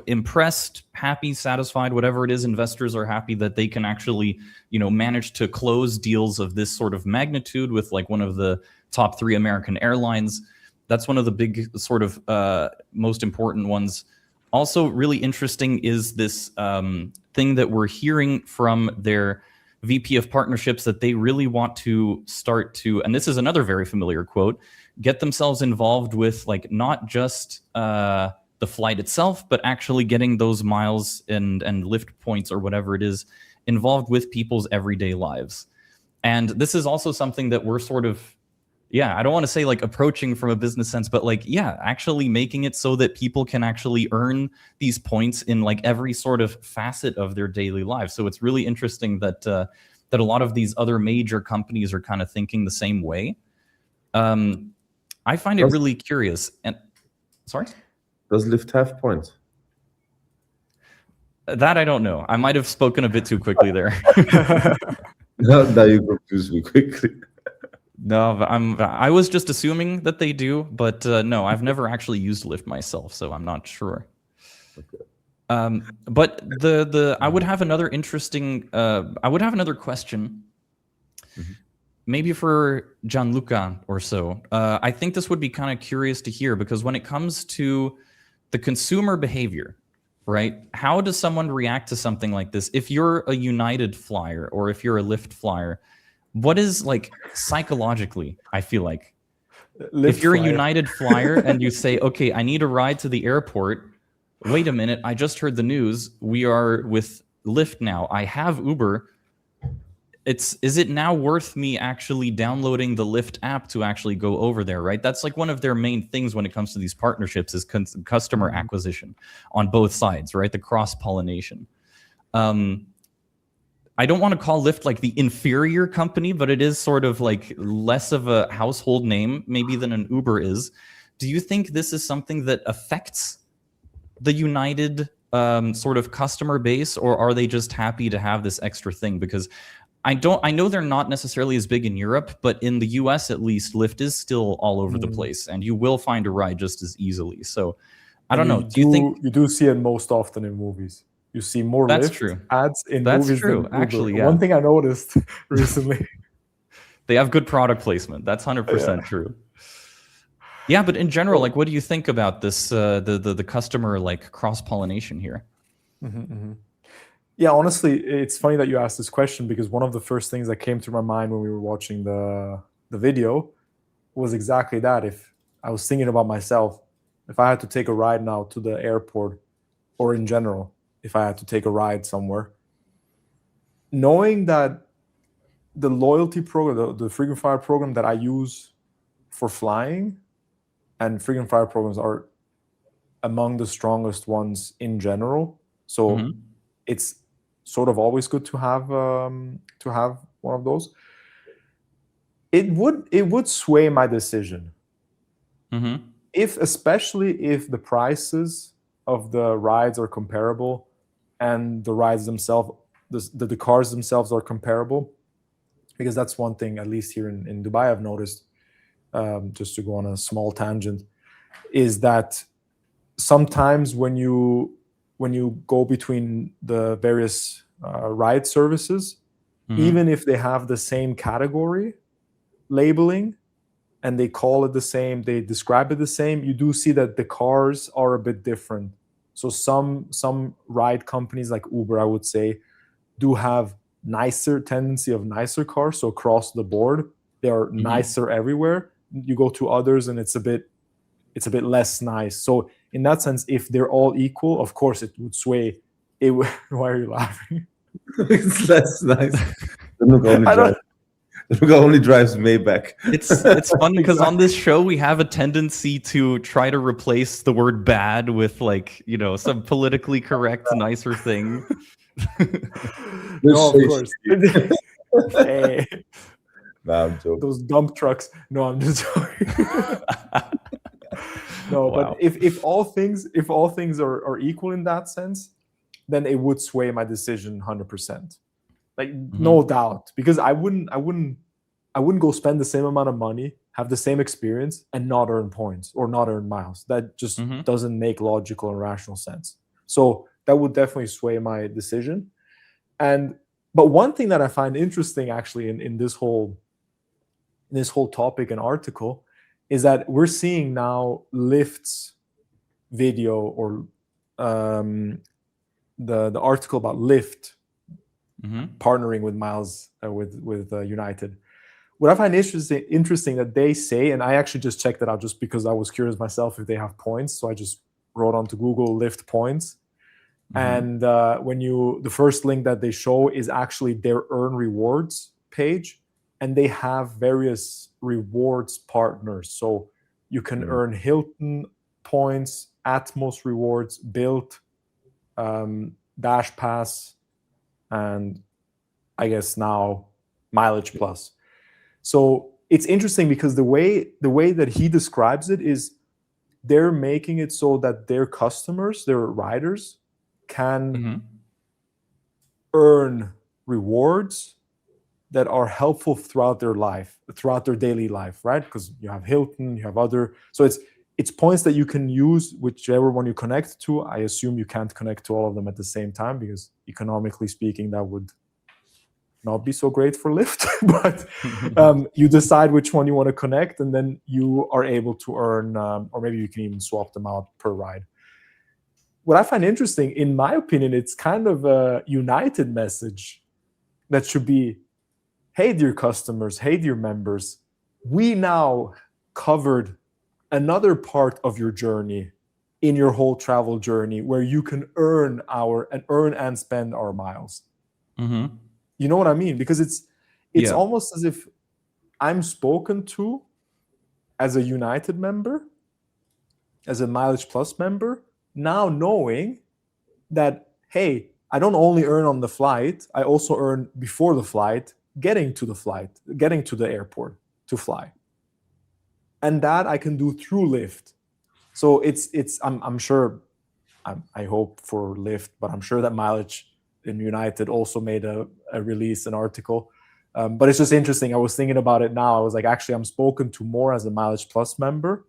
impressed, happy, satisfied, whatever it is. Investors are happy that they can actually, manage to close deals of this sort of magnitude with like one of the top 3 American airlines. That's one of the big sort of most important ones. Also really interesting is this thing that we're hearing from their VP of partnerships, that they really want to start to, and this is another very familiar quote, get themselves involved with like not just the flight itself, but actually getting those miles and Lyft points or whatever it is involved with people's everyday lives. And this is also something that we're sort of, I don't want to say like approaching from a business sense, but like, actually making it so that people can actually earn these points in like every sort of facet of their daily lives. So it's really interesting that a lot of these other major companies are kind of thinking the same way. I find it really curious. And sorry? Does Lyft have points? That I don't know. I might have spoken a bit too quickly there. Now you confuse me quickly. No, I was just assuming that they do, but no, I've never actually used Lyft myself, so I'm not sure. Okay. But I would have another interesting. I would have another question, maybe for Gianluca or so. I think this would be kind of curious to hear, because when it comes to the consumer behavior, right? How does someone react to something like this? If you're a United flyer or if you're a Lyft flyer, what is, like, psychologically, I feel like, if you're a United flyer and you say, okay, I need a ride to the airport. Wait a minute, I just heard the news. We are with Lyft now. I have Uber. Is it now worth me actually downloading the Lyft app to actually go over there, right? That's like one of their main things when it comes to these partnerships is customer acquisition on both sides, right? The cross-pollination. I don't want to call Lyft like the inferior company, but it is sort of like less of a household name maybe than an Uber is. Do you think this is something that affects the United sort of customer base, or are they just happy to have this extra thing? Because I know they're not necessarily as big in Europe, but in the US at least, Lyft is still all over the place, and you will find a ride just as easily. So I don't know. Do you think you do see it most often in movies? You see more That's Lyft true. ads in That's movies true, than Uber. actually, yeah. One thing I noticed recently. They have good product placement. That's 100% true. Yeah, but in general, like, what do you think about this? The customer, like, cross pollination here. Yeah, honestly, it's funny that you asked this question, because one of the first things that came to my mind when we were watching the video was exactly that. If I was thinking about myself, if I had to take a ride now to the airport, or in general, if I had to take a ride somewhere, knowing that the loyalty program, the frequent flyer program that I use for flying, and frequent flyer programs are among the strongest ones in general. So it's sort of always good to have one of those. It would sway my decision, especially if the prices of the rides are comparable, and the rides themselves, the cars themselves are comparable. Because that's one thing, at least here in Dubai, I've noticed, just to go on a small tangent, is that sometimes when you go between the various ride services, even if they have the same category labeling and they call it the same, they describe it the same, you do see that the cars are a bit different. So some ride companies like Uber, I would say, do have nicer cars. So across the board, they are nicer everywhere. You go to others and it's a bit less nice. So in that sense, if they're all equal, of course it would sway. Why are you laughing? It's less nice. Luca only drives Maybach. It's fun because on this show we have a tendency to try to replace the word bad with, like, you know, some politically correct, nicer thing. No, of course. Hey. Nah, I'm joking. Those dump trucks. No, I'm just joking. No, Wow. but if all things are equal in that sense, then it would sway my decision 100%. Like, no doubt, because I wouldn't go spend the same amount of money, have the same experience, and not earn points or not earn miles. That just doesn't make logical and rational sense. So that would definitely sway my decision. But one thing that I find interesting, actually, in this whole topic and article, is that we're seeing now Lyft's video, or the article about Lyft partnering with Miles with United. What I find interesting that they say, and I actually just checked it out just because I was curious myself if they have points. So I just wrote onto Google Lyft points. And the first link that they show is actually their earn rewards page, and they have various rewards partners. So you can earn Hilton points, Atmos rewards, Bilt, Dash Pass, and I guess now Mileage Plus. So it's interesting because the way that he describes it is they're making it so that their customers, their riders, can earn rewards that are helpful throughout their life, throughout their daily life, right? Because you have Hilton, you have other, so it's points that you can use whichever one you connect to. I assume you can't connect to all of them at the same time, because economically speaking, that would not be so great for Lyft. But you decide which one you want to connect, and then you are able to earn, or maybe you can even swap them out per ride. What I find interesting, in my opinion, it's kind of a united message that should be, hey, dear customers, hey, dear members, we now covered another part of your journey in your whole travel journey where you can earn and spend our miles. Mm-hmm. You know what I mean? Because it's almost as if I'm spoken to as a United member, as a Mileage Plus member, now knowing that, hey, I don't only earn on the flight, I also earn before the flight, getting to the airport to fly. And that I can do through Lyft. So I'm sure, I hope for Lyft, but I'm sure that Mileage in United also made a release, an article. But it's just interesting. I was thinking about it now. I was like, actually, I'm spoken to more as a Mileage Plus member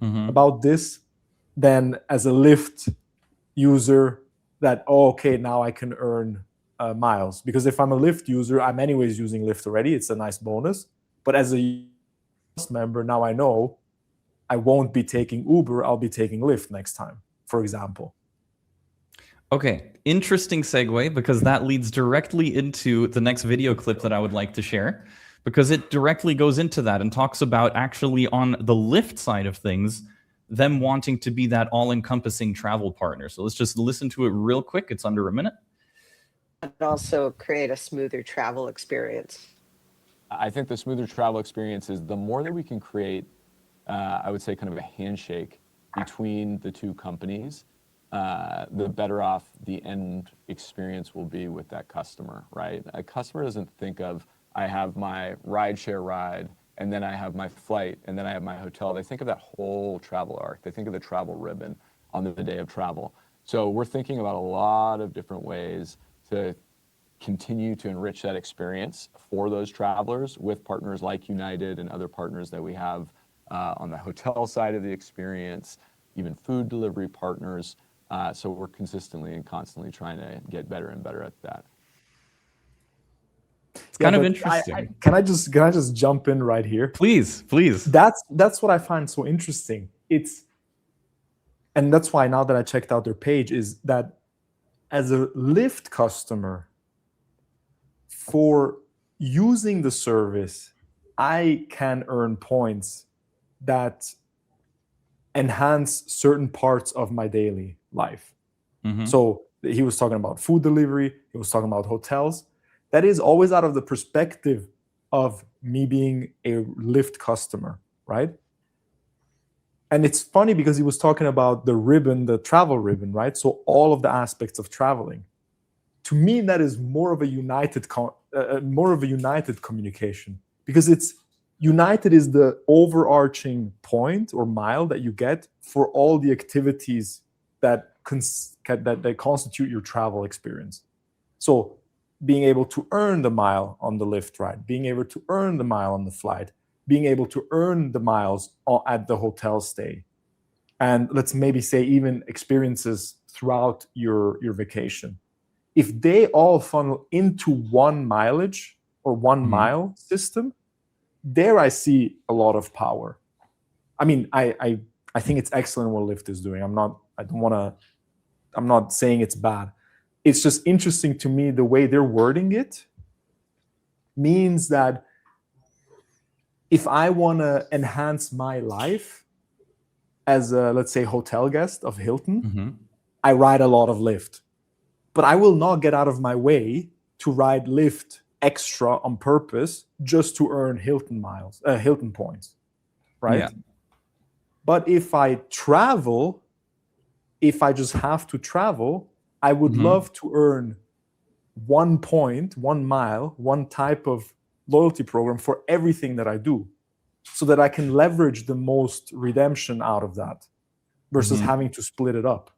about this than as a Lyft user that, okay, now I can earn miles. Because if I'm a Lyft user, I'm anyways using Lyft already. It's a nice bonus. But as a Plus member, now I know I won't be taking Uber. I'll be taking Lyft next time, for example. Okay, interesting segue, because that leads directly into the next video clip that I would like to share, because it directly goes into that and talks about actually on the Lyft side of things, them wanting to be that all-encompassing travel partner. So let's just listen to it real quick. It's under a minute. And also create a smoother travel experience. I think the smoother travel experience is the more that we can create, I would say, kind of a handshake between the two companies, the better off the end experience will be with that customer, right? A customer doesn't think of, I have my rideshare ride, and then I have my flight, and then I have my hotel. They think of that whole travel arc. They think of the travel ribbon on the day of travel. So we're thinking about a lot of different ways to continue to enrich that experience for those travelers with partners like United and other partners that we have on the hotel side of the experience, even food delivery partners. So we're consistently and constantly trying to get better and better at that. It's kind of interesting. Can I just jump in right here? Please. That's what I find so interesting. And that's why now that I checked out their page, is that as a Lyft customer, for using the service, I can earn points that enhance certain parts of my daily life. So he was talking about food delivery, he was talking about hotels. That is always out of the perspective of me being a Lyft customer, right? And it's funny because he was talking about the ribbon, the travel ribbon, right? So all of the aspects of traveling. To me, that is more of a united communication, because it's United is the overarching point or mile that you get for all the activities that constitute your travel experience. So being able to earn the mile on the Lyft ride, being able to earn the mile on the flight, being able to earn the miles at the hotel stay, and let's maybe say even experiences throughout your vacation. If they all funnel into one mileage or one mile system, there I see a lot of power. I mean, I think it's excellent what Lyft is doing. I'm not saying it's bad. It's just interesting to me the way they're wording it means that if I want to enhance my life as a, let's say, hotel guest of Hilton, I ride a lot of Lyft. But I will not get out of my way to ride Lyft extra on purpose just to earn Hilton points, right? Yeah. But if I travel, if I just have to travel, I would love to earn 1 point, 1 mile, one type of loyalty program for everything that I do, so that I can leverage the most redemption out of that versus having to split it up,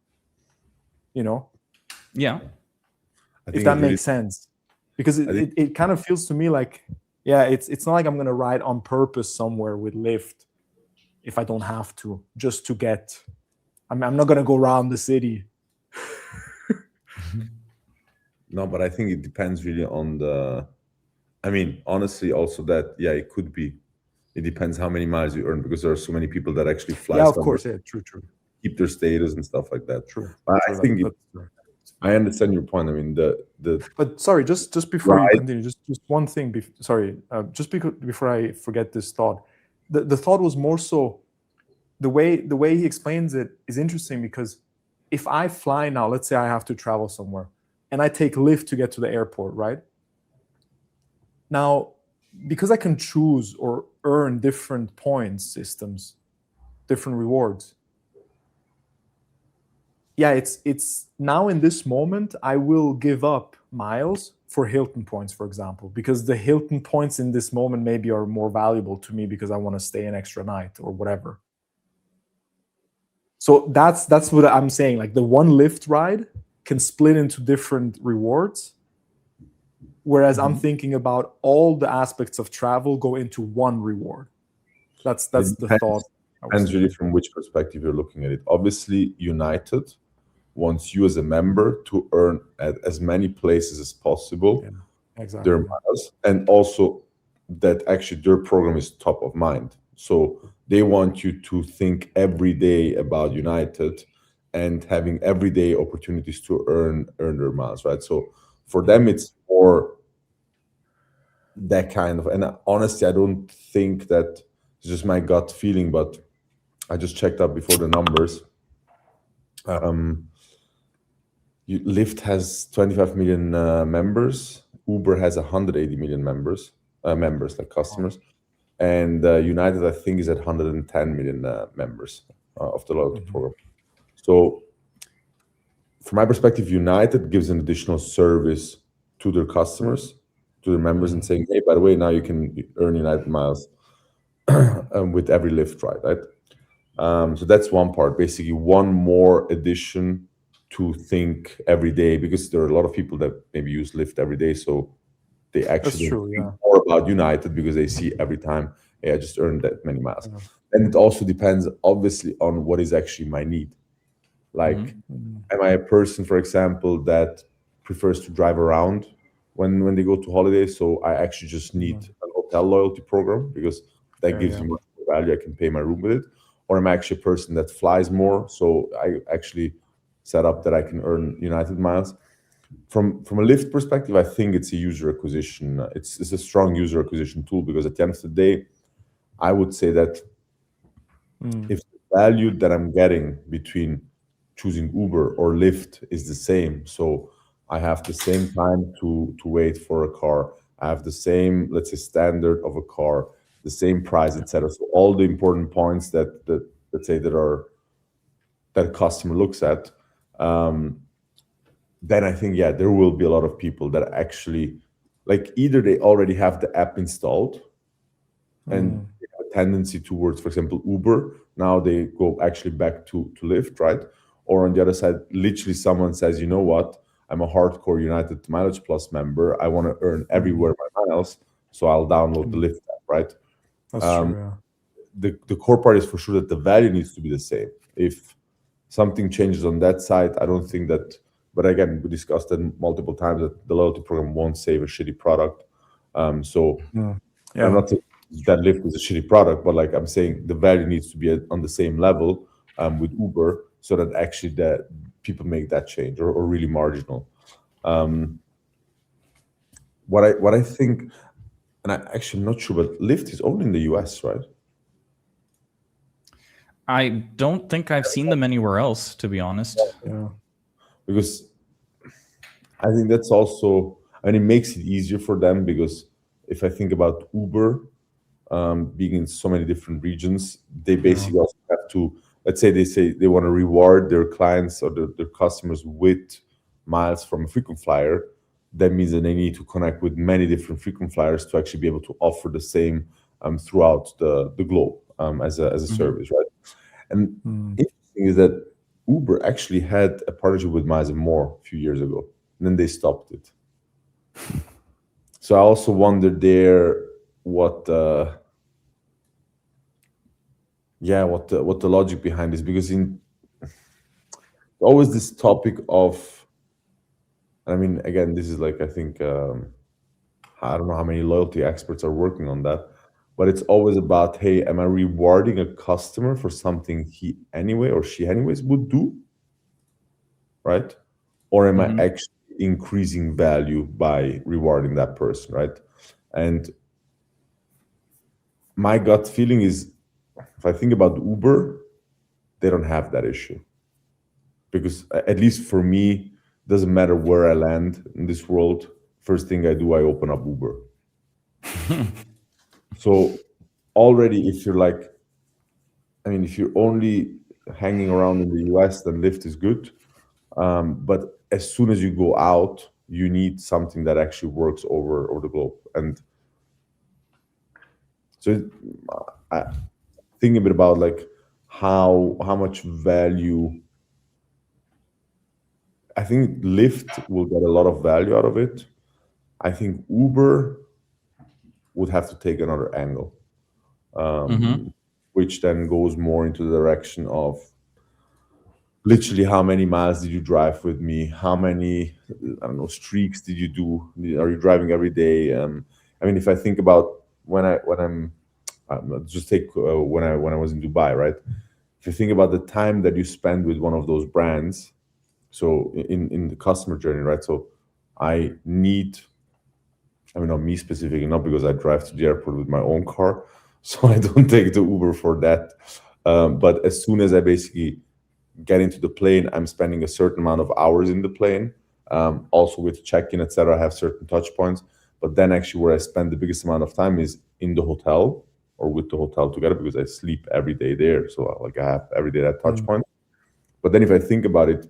you know? Yeah. If that makes sense. because it kind of feels to me like, yeah, it's not like I'm gonna ride on purpose somewhere with Lyft if I don't have to, just to get. I'm not gonna go around the city. No, but I think it depends really on the. I mean, honestly, also that it could be. It depends how many miles you earn, because there are so many people that actually fly. Yeah, of course, yeah, true. Keep their status and stuff like that. True. But I think I understand your point. I mean, But sorry, just before you continue, just one thing. Before I forget this thought, the thought was more so the way he explains it is interesting, because if I fly now, let's say I have to travel somewhere, and I take Lyft to get to the airport, right? Now, because I can choose or earn different points systems, different rewards. Yeah, it's now in this moment, I will give up miles for Hilton points, for example, because the Hilton points in this moment maybe are more valuable to me because I want to stay an extra night or whatever. So that's what I'm saying. Like the one Lyft ride can split into different rewards, whereas I'm thinking about all the aspects of travel go into one reward. That's the thought. Depends really from which perspective you're looking at it. Obviously, United wants you as a member to earn at as many places as possible their miles, and also that actually their program is top of mind. So they want you to think every day about United and having everyday opportunities to earn their miles, right? So for them, it's more that kind of. And honestly, I don't think that it's just my gut feeling, but I just checked up before the numbers. Lyft has 25 million members. Uber has 180 million members, like customers. And United, I think, is at 110 million members of the loyalty program. So from my perspective, United gives an additional service to their customers, to their members, and saying, hey, by the way, now you can earn United miles with every Lyft ride, right? So that's one part, basically one more addition to think every day, because there are a lot of people that maybe use Lyft every day, so they actually think more about United because they see every time, hey, I just earned that many miles. And it also depends, obviously, on what is actually my need. Like, am I a person, for example, that prefers to drive around when they go to holidays? So I actually just need an hotel loyalty program because that gives me much more value. I can pay my room with it. Or am I actually a person that flies more? So I actually set up that I can earn United miles. From a Lyft perspective, I think it's a user acquisition. It's a strong user acquisition tool, because at the end of the day, I would say that if the value that I'm getting between choosing Uber or Lyft is the same, so I have the same time to wait for a car, I have the same, let's say, standard of a car, the same price, etc. So all the important points that let's say that a customer looks at, then I think there will be a lot of people that actually, like, either they already have the app installed and they have a tendency towards, for example, Uber. Now they go actually back to Lyft, right? Or on the other side, literally someone says, you know what, I'm a hardcore United Mileage Plus member. I want to earn everywhere my miles, so I'll download the Lyft app, right? That's true, yeah. The core part is for sure that the value needs to be the same. If something changes on that side, I don't think that. But again, we discussed it multiple times that the loyalty program won't save a shitty product. I'm not saying that Lyft is a shitty product, but like I'm saying, the value needs to be on the same level with Uber, so that actually that people make that change, or really marginal. What I think, and I actually am not sure, but Lyft is only in the US, right? I don't think I've seen them anywhere else, to be honest. Yeah. Because I think that's also, and it makes it easier for them, because if I think about Uber being in so many different regions, they basically also have to, let's say they want to reward their clients or their customers with miles from a frequent flyer. That means that they need to connect with many different frequent flyers to actually be able to offer the same throughout the globe as a service, right? And interesting is that Uber actually had a partnership with Miles & More a few years ago, and then they stopped it. So I also wonder there what the logic behind this, because in always this topic of, I mean, again, this is like, I think, I don't know how many loyalty experts are working on that, but it's always about, hey, am I rewarding a customer for something he anyway or she anyways would do, right? Or am I actually increasing value by rewarding that person, right? And my gut feeling is, if I think about Uber, they don't have that issue. Because at least for me, doesn't matter where I land in this world, first thing I do, I open up Uber. So already, if you're like, I mean, if you're only hanging around in the US, then Lyft is good. But as soon as you go out, you need something that actually works over the globe. And so I think a bit about like how much value. I think Lyft will get a lot of value out of it. I think Uber would have to take another angle, which then goes more into the direction of literally how many miles did you drive with me? How many, I don't know, streaks did you do? Are you driving every day? I mean, if I think about when I'm just take when I was in Dubai, right? If you think about the time that you spend with one of those brands, so in the customer journey, right? So I mean, not me specifically, not because I drive to the airport with my own car, so I don't take the Uber for that. But as soon as I basically get into the plane, I'm spending a certain amount of hours in the plane. Also with check-in, etc., I have certain touch points. But then actually where I spend the biggest amount of time is in the hotel or with the hotel together, because I sleep every day there. So like I have every day that touch point. But then if I think about it,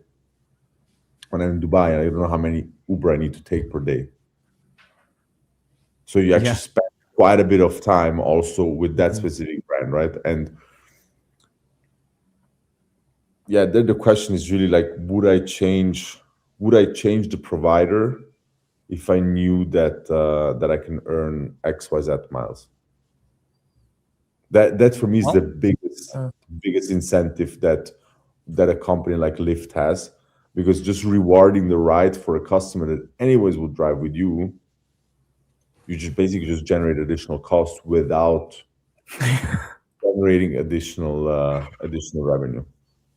when I'm in Dubai, I don't know how many Uber I need to take per day. So you actually spend quite a bit of time also with that specific brand, right? And yeah, then the question is really like, would I change the provider if I knew that I can earn XYZ miles? That for me is the biggest incentive that a company like Lyft has, because just rewarding the ride for a customer that anyways would drive with you, you just basically just generate additional costs without generating additional revenue.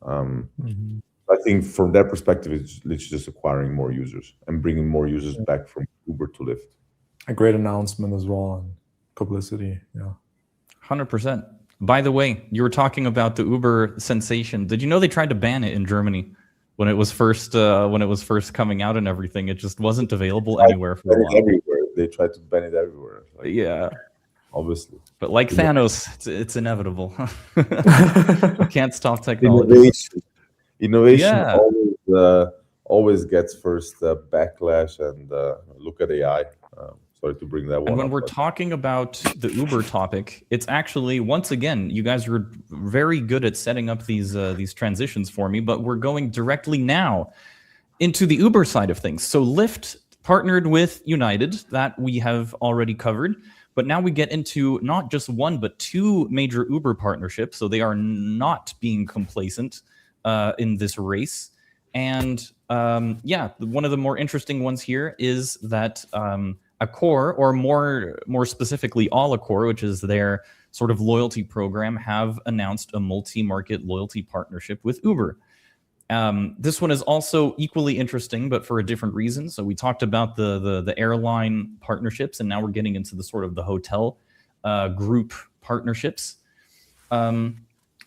I think from that perspective, it's literally just acquiring more users and bringing more users back from Uber to Lyft. A great announcement as well on publicity. Yeah, 100%. By the way, you were talking about the Uber sensation. Did you know they tried to ban it in Germany when it was first coming out and everything? It just wasn't available anywhere for a while. Everywhere. They tried to ban it everywhere. Like, yeah, obviously. But like Thanos, it's inevitable. You can't stop technology. Innovation always gets first backlash, and look at AI. Sorry to bring that one up. And when we're but talking about the Uber topic, it's actually, once again, you guys are very good at setting up these transitions for me, but we're going directly now into the Uber side of things. So Lyft partnered with United, that we have already covered. But now we get into not just one, but two major Uber partnerships. So they are not being complacent in this race. And one of the more interesting ones here is that Accor, or more specifically Accor, which is their sort of loyalty program, have announced a multi-market loyalty partnership with Uber. This one is also equally interesting, but for a different reason. So we talked about the airline partnerships, and now we're getting into the sort of the hotel group partnerships.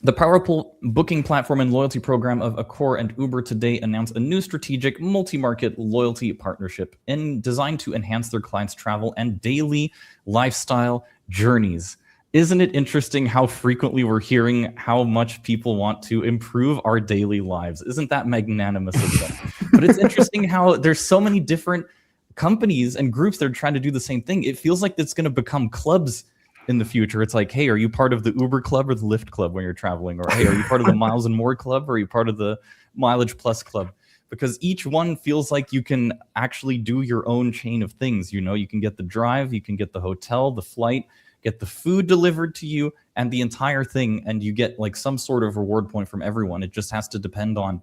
The powerful booking platform and loyalty program of Accor and Uber today announced a new strategic multi-market loyalty partnership designed to enhance their clients' travel and daily lifestyle journeys. Isn't it interesting how frequently we're hearing how much people want to improve our daily lives? Isn't that magnanimous of them? But it's interesting how there's so many different companies and groups that are trying to do the same thing. It feels like it's going to become clubs in the future. It's like, hey, are you part of the Uber club or the Lyft club when you're traveling? Or hey, are you part of the Miles and More club, or are you part of the Mileage Plus club? because each one feels like you can actually do your own chain of things. You know, you can get the drive, you can get the hotel, the flight, get the food delivered to you, and the entire thing, and you get like some sort of reward point from everyone. It just has to depend on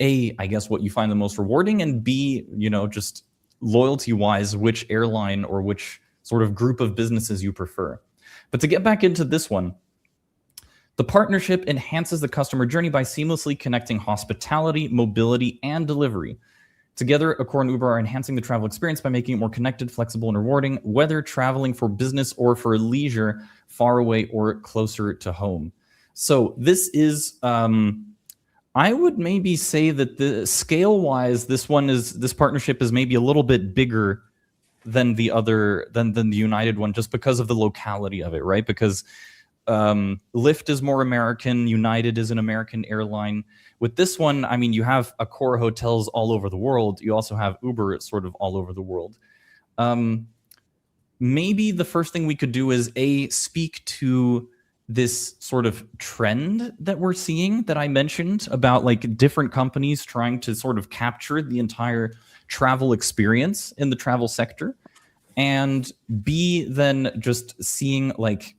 A, I guess, what you find the most rewarding, and B, you know, just loyalty-wise, which airline or which sort of group of businesses you prefer. But to get back into this one, the partnership enhances the customer journey by seamlessly connecting hospitality, mobility, and delivery. Together, Accor and Uber are enhancing the travel experience by making it more connected, flexible, and rewarding, whether traveling for business or for leisure, far away or closer to home. So this is, I would maybe say that the scale-wise, this partnership is maybe a little bit bigger than the other, than the United one, just because of the locality of it, right? Because Lyft is more American, United is an American airline. With this one, I mean, you have Accor hotels all over the world. You also have Uber sort of all over the world. Maybe the first thing we could do is speak to this sort of trend that we're seeing that I mentioned about like different companies trying to sort of capture the entire travel experience in the travel sector, and B, then just seeing like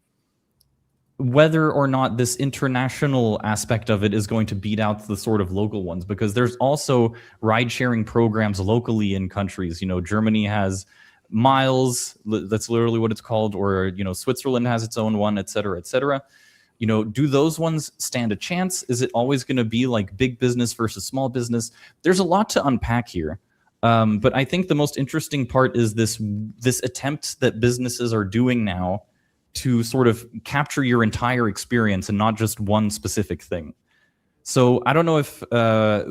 whether or not this international aspect of it is going to beat out the sort of local ones, because there's also ride sharing programs locally in countries. You know, Germany has Miles, that's literally what it's called, or, you know, Switzerland has its own one, et cetera, et cetera. You know, do those ones stand a chance? Is it always going to be like big business versus small business? There's a lot to unpack here. But I think the most interesting part is this attempt that businesses are doing now to sort of capture your entire experience and not just one specific thing. So I don't know if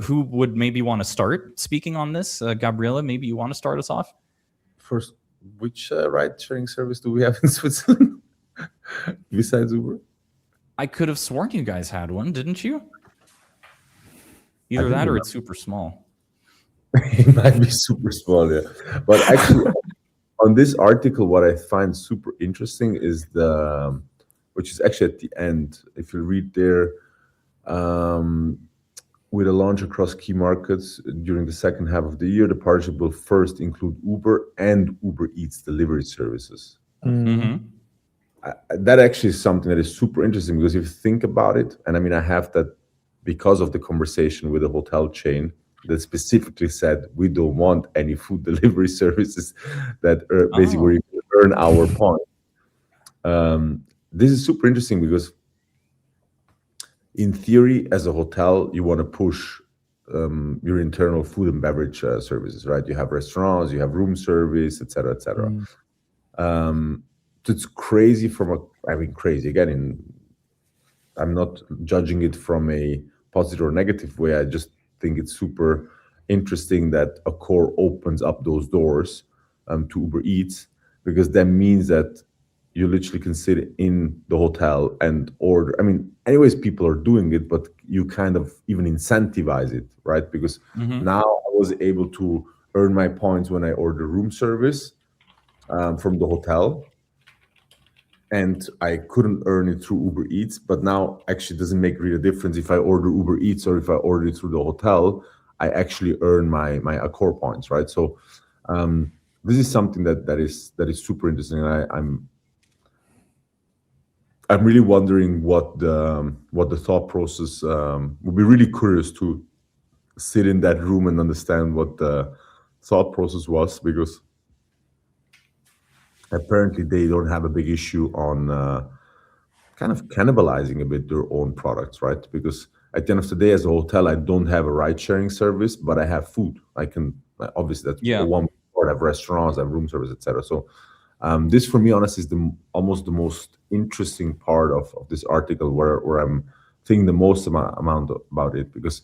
who would maybe want to start speaking on this. Gabriela, maybe you want to start us off? First, which ride-sharing service do we have in Switzerland besides Uber? I could have sworn you guys had one, didn't you? Either that or it's super small. It might be super small, yeah. But actually, on this article, what I find super interesting is which is actually at the end, if you read there, with a launch across key markets during the second half of the year, the partnership will first include Uber and Uber Eats delivery services. Mm-hmm. That actually is something that is super interesting, because if you think about it, and I mean, I have that because of the conversation with a hotel chain that specifically said, we don't want any food delivery services that are basically where you can earn our point. This is super interesting because in theory, as a hotel, you want to push your internal food and beverage services, right? You have restaurants, you have room service, et cetera, et cetera. So it's crazy crazy. Again, I'm not judging it from a positive or negative way. I just think it's super interesting that Accor opens up those doors to Uber Eats, because that means that you literally can sit in the hotel and order. I mean, anyways, people are doing it, but you kind of even incentivize it, right? Because now I was able to earn my points when I order room service from the hotel, and I couldn't earn it through Uber Eats. But now actually doesn't make really a difference if I order Uber Eats or if I order it through the hotel. I actually earn my Accor points, right? So this is something that is super interesting. And I'm really wondering what the thought process would be. Really curious to sit in that room and understand what the thought process was, because apparently they don't have a big issue on kind of cannibalizing a bit their own products, right? Because at the end of the day, as a hotel, I don't have a ride-sharing service, but I have food. I can, obviously, that's one part. I have restaurants, I have room service, etc. So this, for me, honestly, is almost the most interesting part of this article, where I'm thinking the most amount about it, because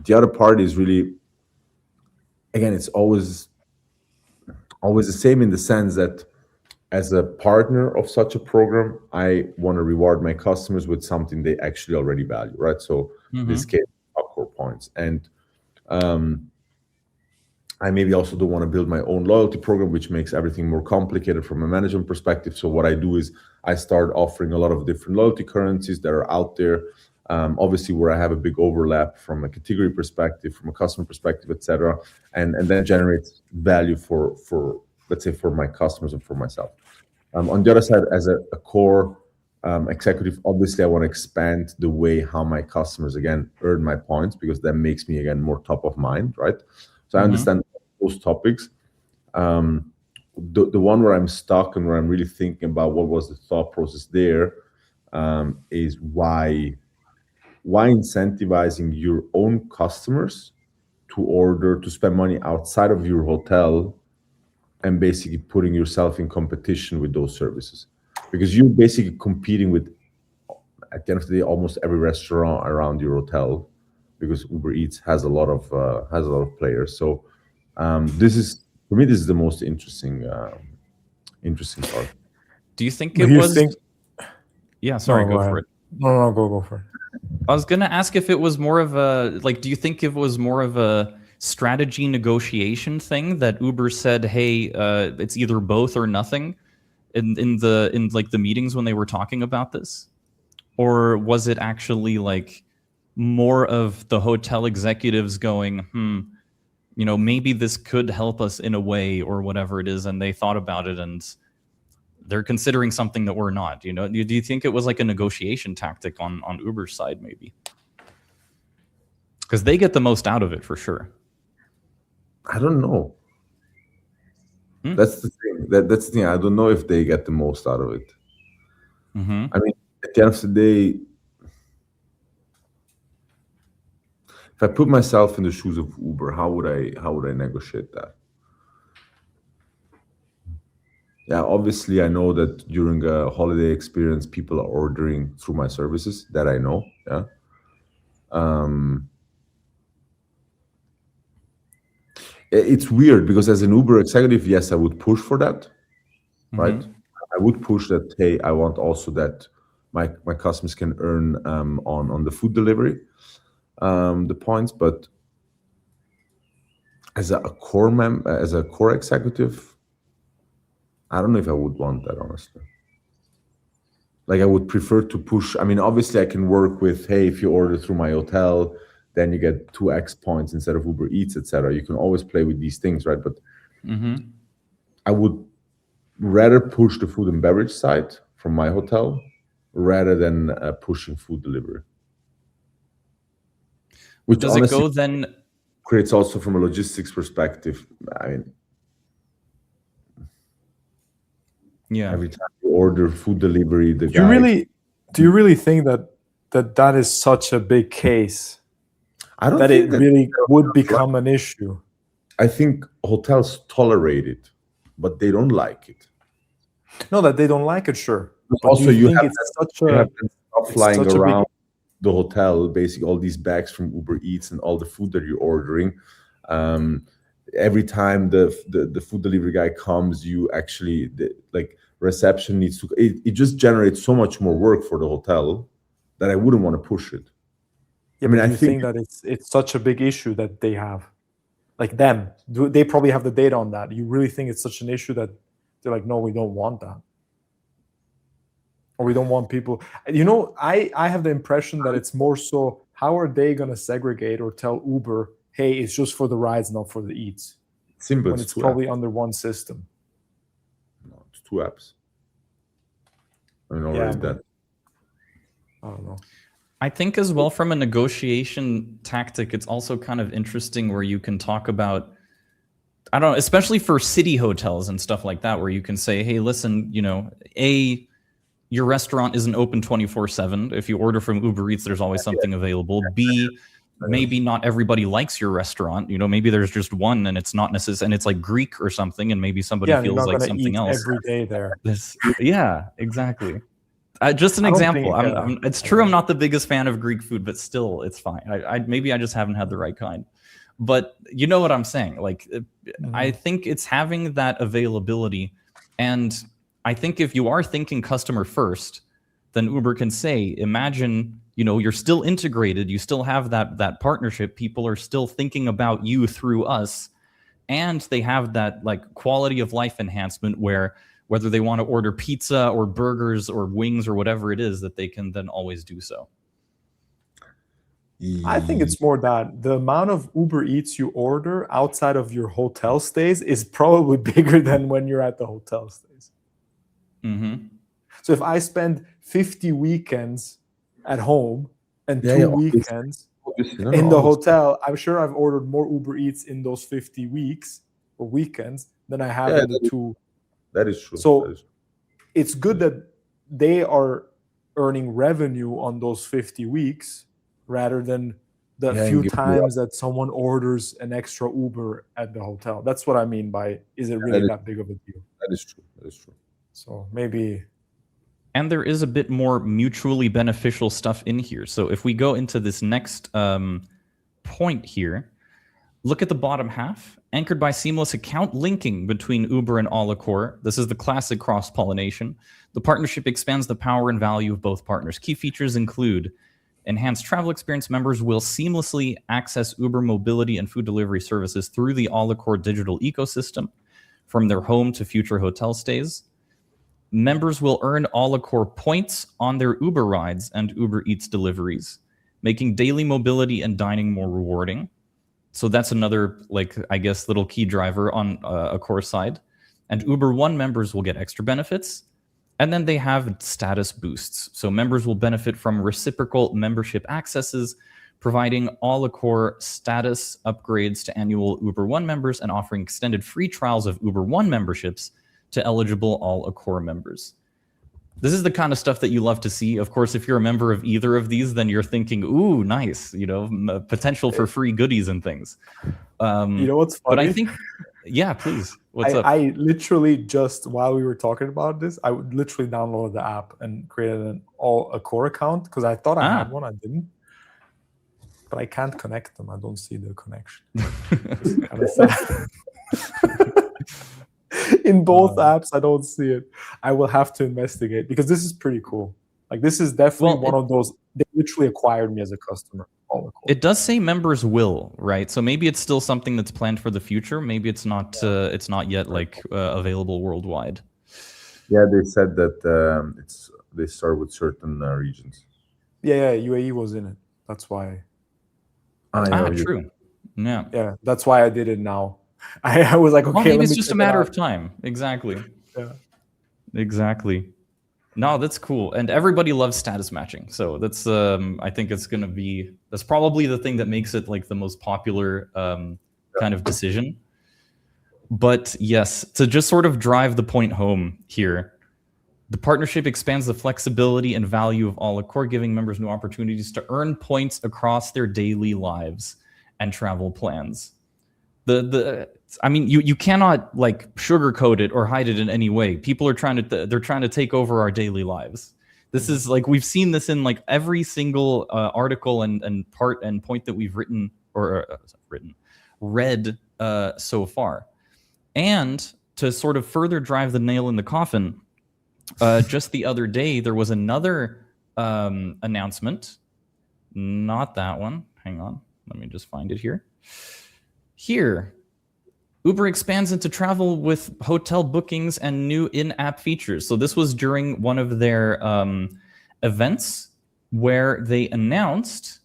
the other part is really, again, it's always the same in the sense that as a partner of such a program, I want to reward my customers with something they actually already value, right? So in this case, Accor points. And I maybe also don't want to build my own loyalty program, which makes everything more complicated from a management perspective. So what I do is I start offering a lot of different loyalty currencies that are out there. Obviously, where I have a big overlap from a category perspective, from a customer perspective, etc., and then generates value for let's say for my customers and for myself. On the other side, as a core executive, obviously I want to expand the way how my customers again earn my points, because that makes me again more top of mind, right? So I understand those topics. The one where I'm stuck and where I'm really thinking about what was the thought process there is why incentivizing your own customers to spend money outside of your hotel and basically putting yourself in competition with those services, because you're basically competing with, at the end of the day, almost every restaurant around your hotel, because Uber Eats has a lot of players. So this is, for me, this is the most interesting part. Do you think it was? Yeah, sorry, go for it. No, go for it. I was gonna ask if it was more of a, like, do you think it was more of a strategy negotiation thing that Uber said, hey, it's either both or nothing in like the meetings when they were talking about this? Or was it actually like more of the hotel executives going, maybe this could help us in a way, or whatever it is, and they thought about it and they're considering something that we're not? Do you think it was like a negotiation tactic on Uber's side, maybe? Because they get the most out of it for sure. I don't know. That's the thing. That's the thing. I don't know if they get the most out of it. I mean, at the end of the day, if I put myself in the shoes of Uber, how would I negotiate that? Yeah, obviously I know that during a holiday experience, people are ordering through my services. That I know. Yeah. It's weird because as an Uber executive, yes, I would push for that, right? I would push that. Hey, I want also that my customers can earn on the food delivery the points. But as a core executive, I don't know if I would want that, honestly. Like, I would prefer to push. I mean, obviously, I can work with, hey, if you order through my hotel, then you get 2x points instead of Uber Eats, etc. You can always play with these things, right? But I would rather push the food and beverage side from my hotel rather than pushing food delivery. Which does it go then? Creates also from a logistics perspective. I mean, yeah. Every time you order food delivery, do you really think that is such a big case? I don't that think it really would become an issue. I think hotels tolerate it, but they don't like it. No, that they don't like it, sure. But also, you have stuff flying around the hotel, basically all these bags from Uber Eats and all the food that you're ordering. Every time the food delivery guy comes, you actually reception needs to. It just generates so much more work for the hotel that I wouldn't want to push it. Yeah, I mean, I think that it's such a big issue that they have, like them. They probably have the data on that. You really think it's such an issue that they're like, no, we don't want that, or we don't want people. I have the impression that it's more so, how are they going to segregate or tell Uber, hey, it's just for the rides, not for the eats? Simple. When it's probably under one system. No, it's 2 apps. I mean, already that. I don't know. I think as well, from a negotiation tactic, it's also kind of interesting where you can talk about, I don't know, especially for city hotels and stuff like that, where you can say, hey, listen, your restaurant isn't open 24/7. If you order from Uber Eats, there's always something available. B, maybe not everybody likes your restaurant. Maybe there's just one and it's not necessary, and it's like Greek or something, and maybe somebody feels like something else every day there. Yeah, exactly. Just an example. It's true, I'm not the biggest fan of Greek food, but still, it's fine. Maybe I just haven't had the right kind. But you know what I'm saying? Like, I think it's having that availability. And I think if you are thinking customer first, then Uber can say, imagine, you're still integrated. You still have that partnership. People are still thinking about you through us. And they have that like quality of life enhancement where whether they want to order pizza or burgers or wings or whatever it is, that they can then always do so. I think it's more that the amount of Uber Eats you order outside of your hotel stays is probably bigger than when you're at the hotel stays. Mm-hmm. So if I spend 50 weekends at home and 2 weekends in the hotel, I'm sure I've ordered more Uber Eats in those 50 weeks or weekends than I have in the two. That is true. So it's good that they are earning revenue on those 50 weeks rather than the few times that someone orders an extra Uber at the hotel. That's what I mean by, is it really that big of a deal? That is true. That is true. So maybe. And there is a bit more mutually beneficial stuff in here. So if we go into this next point here, look at the bottom half, anchored by seamless account linking between Uber and Accor. This is the classic cross-pollination. The partnership expands the power and value of both partners. Key features include enhanced travel experience. Members will seamlessly access Uber mobility and food delivery services through the Accor digital ecosystem, from their home to future hotel stays. Members will earn Accor points on their Uber rides and Uber Eats deliveries, making daily mobility and dining more rewarding. So that's another, like, I guess, little key driver on Accor side. And Uber One members will get extra benefits. And then they have status boosts. So members will benefit from reciprocal membership accesses, providing Accor status upgrades to annual Uber One members and offering extended free trials of Uber One memberships to eligible Accor members. This is the kind of stuff that you love to see. Of course, if you're a member of either of these, then you're thinking, ooh, nice, potential for free goodies and things. You know what's funny? But I think, yeah, please. What's up? I literally just, while we were talking about this, I would literally download the app and created an Accor account because I thought I had one. I didn't. But I can't connect them. I don't see the connection. It's kind of sad. In both apps, I don't see it. I will have to investigate because this is pretty cool. Like, this is definitely one of those. They literally acquired me as a customer. It does say members will, right? So maybe it's still something that's planned for the future. Maybe it's not. It's not yet available worldwide. Yeah, they said that they start with certain regions. Yeah, UAE was in it. That's why. True. Yeah, that's why I did it now. I was like, okay, maybe it's just a matter of time. Exactly. Yeah. Exactly. No, that's cool. And everybody loves status matching. So that's, I think it's going to be, that's probably the thing that makes it like the most popular kind of decision. But yes, to just sort of drive the point home here, the partnership expands the flexibility and value of Accor, giving members new opportunities to earn points across their daily lives and travel plans. I mean, you cannot like sugarcoat it or hide it in any way. People are trying to take over our daily lives. This is like, we've seen this in like every single article and part and point that we've read so far. And to sort of further drive the nail in the coffin, just the other day there was another announcement. Not that one. Hang on, let me just find it here. Here, Uber expands into travel with hotel bookings and new in-app features. So this was during one of their events where they announced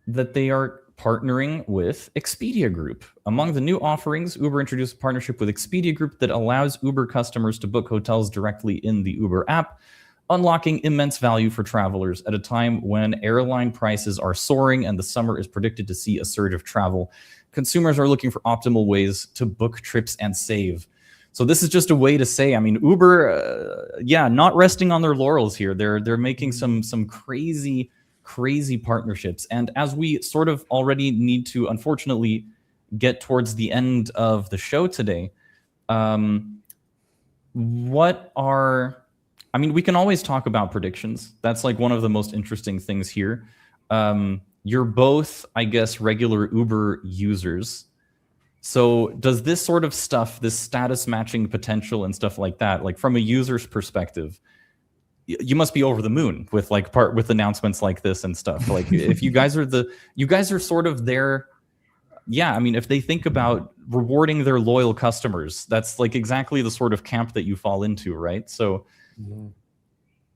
that they are partnering with Expedia Group. Among the new offerings, Uber introduced a partnership with Expedia Group that allows Uber customers to book hotels directly in the Uber app, unlocking immense value for travelers at a time when airline prices are soaring and the summer is predicted to see a surge of travel. Consumers are looking for optimal ways to book trips and save. So this is just a way to say, I mean, Uber, not resting on their laurels here. They're making some crazy partnerships. And as we sort of already need to, unfortunately, get towards the end of the show today, we can always talk about predictions. That's like one of the most interesting things here. You're both, I guess, regular Uber users. So does this sort of stuff, this status matching potential and stuff like that, like from a user's perspective, you must be over the moon with with announcements like this and stuff. Like if you guys are sort of there. Yeah, I mean, if they think about rewarding their loyal customers, that's like exactly the sort of camp that you fall into, right? So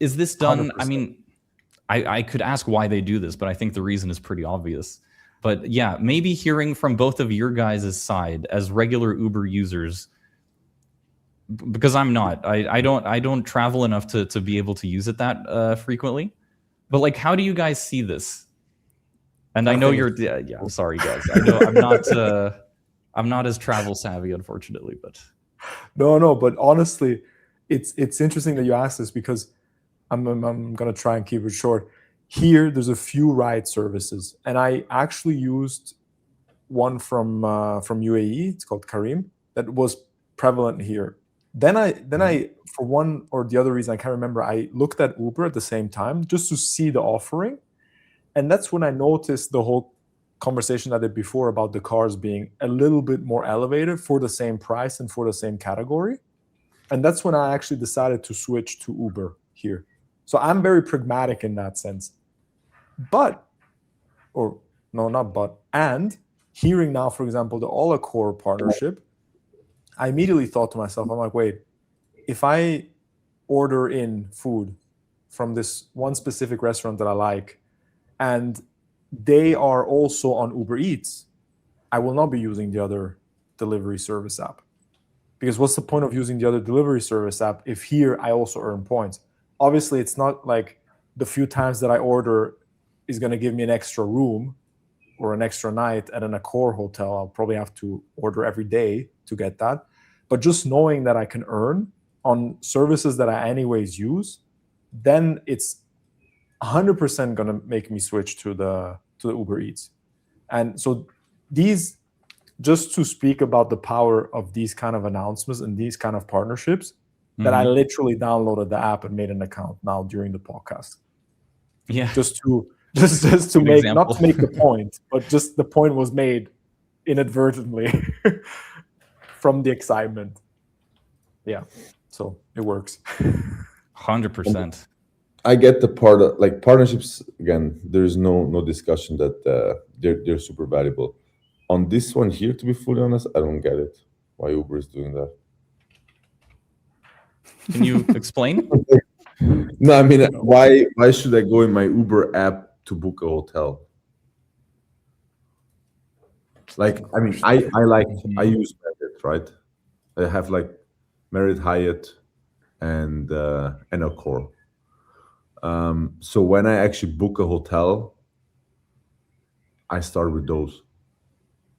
is this done? 100%. I mean, I could ask why they do this, but I think the reason is pretty obvious. But yeah, maybe hearing from both of your guys' side as regular Uber users, because I'm not. I don't travel enough to be able to use it that frequently. But like, how do you guys see this? And I know you're I'm sorry guys. I know I'm not as travel savvy, unfortunately, but no, but honestly, it's interesting that you asked this, because I'm gonna try and keep it short. Here, there's a few ride services, and I actually used one from UAE. It's called Karim, that was prevalent here. Then I for one or the other reason, I can't remember, I looked at Uber at the same time just to see the offering, and that's when I noticed the whole conversation I did before about the cars being a little bit more elevated for the same price and for the same category. And that's when I actually decided to switch to Uber here. So I'm very pragmatic in that sense. And hearing now, for example, the Accor partnership, I immediately thought to myself, I'm like, wait, if I order in food from this one specific restaurant that I like, and they are also on Uber Eats, I will not be using the other delivery service app. Because what's the point of using the other delivery service app if here I also earn points? Obviously, it's not like the few times that I order is going to give me an extra room or an extra night at an Accor hotel. I'll probably have to order every day to get that. But just knowing that I can earn on services that I anyways use, then it's 100% going to make me switch to the Uber Eats. And so these, just to speak about the power of these kind of announcements and these kind of partnerships, that I literally downloaded the app and made an account now during the podcast. Yeah. Just to make, not to make the point, but just the point was made inadvertently from the excitement. Yeah. So it works. 100%. I get the part of like partnerships. Again, there's no discussion that they're super valuable. On this one here, to be fully honest, I don't get it. Why Uber is doing that? Can you explain? No, I mean, why should I go in my Uber app to book a hotel? Like, I mean, I use Marriott, right? I have like Marriott, Hyatt, and Accor. So when I actually book a hotel, I start with those.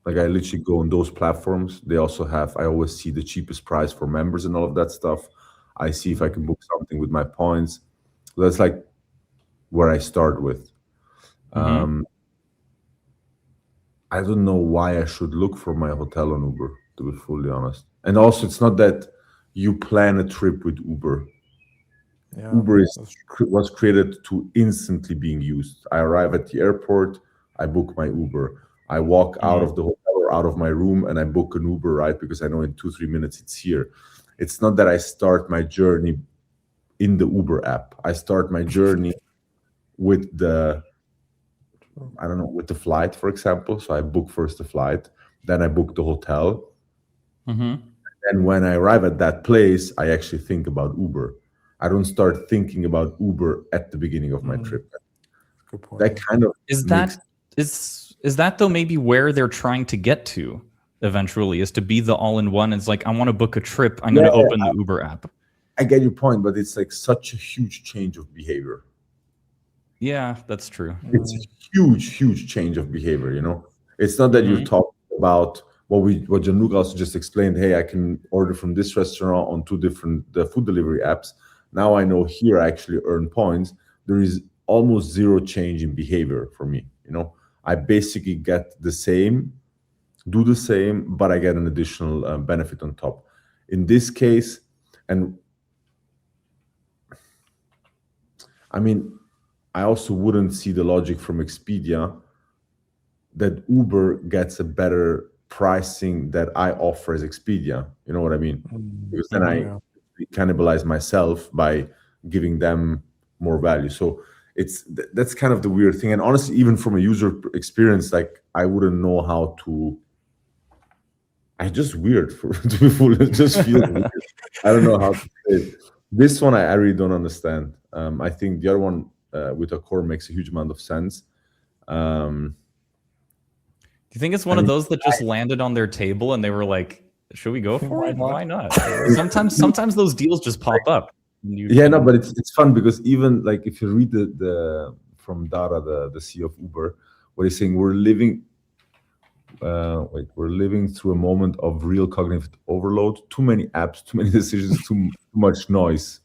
Like, I literally go on those platforms. They also have, I always see the cheapest price for members and all of that stuff. I see if I can book something with my points. So that's like where I start with. I don't know why I should look for my hotel on Uber, to be fully honest. And also, it's not that you plan a trip with Uber. Yeah, Uber was created to instantly being used. I arrive at the airport, I book my Uber. I walk out of the hotel or out of my room and I book an Uber, right? Because I know in 2-3 minutes it's here. It's not that I start my journey in the Uber app. I start my journey with with the flight, for example. So I book first the flight, then I book the hotel. And when I arrive at that place, I actually think about Uber. I don't start thinking about Uber at the beginning of my trip. Good point. That kind of is that though maybe where they're trying to get to eventually, is to be the all-in-one. It's like, I want to book a trip, I'm going to open the Uber app. I get your point, but it's like such a huge change of behavior. Yeah, that's true. It's a huge change of behavior, you know? It's not that you're talking about what Gianluca also just explained. Hey, I can order from this restaurant on 2 different food delivery apps. Now I know here I actually earn points. There is almost zero change in behavior for me, you know? I basically get the same, do the same, but I get an additional benefit on top. In this case, and I mean, I also wouldn't see the logic from Expedia that Uber gets a better pricing that I offer as Expedia. You know what I mean? Because then I cannibalize myself by giving them more value. So that's kind of the weird thing. And honestly, even from a user experience, like I wouldn't know how to. I just weird to be full. It just feels weird. I don't know how to say it. This one I really don't understand. I think the other one, with Accor makes a huge amount of sense. Do you think it's one of those that just landed on their table and they were like, should we go for it? Why not? Sometimes those deals just pop up. No, but it's fun because even like if you read the from Dara, the CEO of Uber, what he's saying, we're living through a moment of real cognitive overload. Too many apps, too many decisions, too much noise.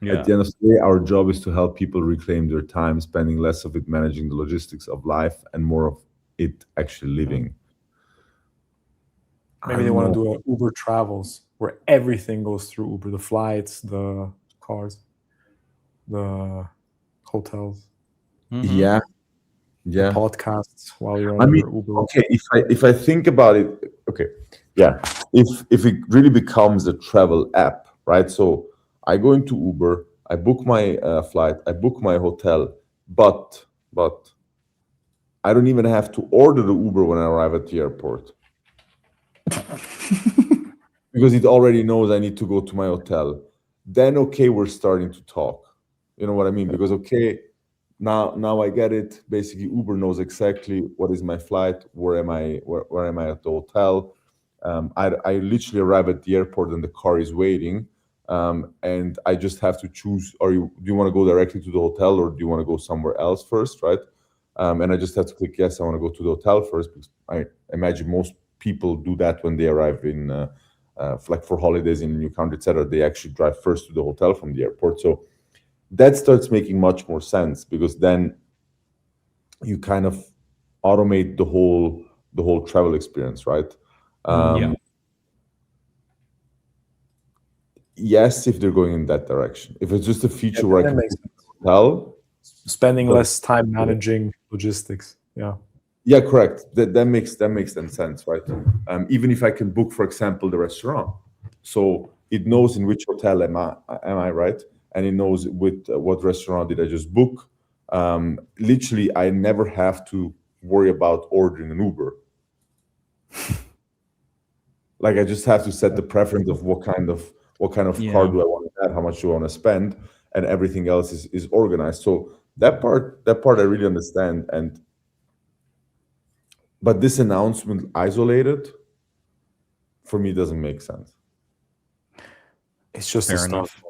Yeah. At the end of the day, our job is to help people reclaim their time, spending less of it managing the logistics of life and more of it actually living. Maybe they want to do a Uber Travels where everything goes through Uber, the flights, the cars, the hotels. Yeah. The podcasts while you're on your Uber. Okay, if I think about it, okay, yeah. If it really becomes a travel app, right? So I go into Uber, I book my flight, I book my hotel, but I don't even have to order the Uber when I arrive at the airport. Because it already knows I need to go to my hotel. Then okay, we're starting to talk. You know what I mean? Because okay, now I get it. Basically, Uber knows exactly what is my flight, where am I at the hotel. I literally arrive at the airport and the car is waiting. And I just have to choose, do you want to go directly to the hotel or do you want to go somewhere else first, right? And I just have to click yes, I want to go to the hotel first, because I imagine most people do that when they arrive in like for holidays in a new country, etc. They actually drive first to the hotel from the airport. So that starts making much more sense, because then you kind of automate the whole travel experience, right? Yes, if they're going in that direction. If it's just a feature where I can hotel, spending less time managing logistics. Yeah, correct. That makes then sense, right? Even if I can book, for example, the restaurant, so it knows in which hotel am I, right? And it knows with what restaurant did I just book. Literally, I never have to worry about ordering an Uber. Like I just have to set the preference of what kind of car do I want to have, how much do I want to spend, and everything else is organized. So that part I really understand. But this announcement isolated, for me, doesn't make sense. It's just fair enough.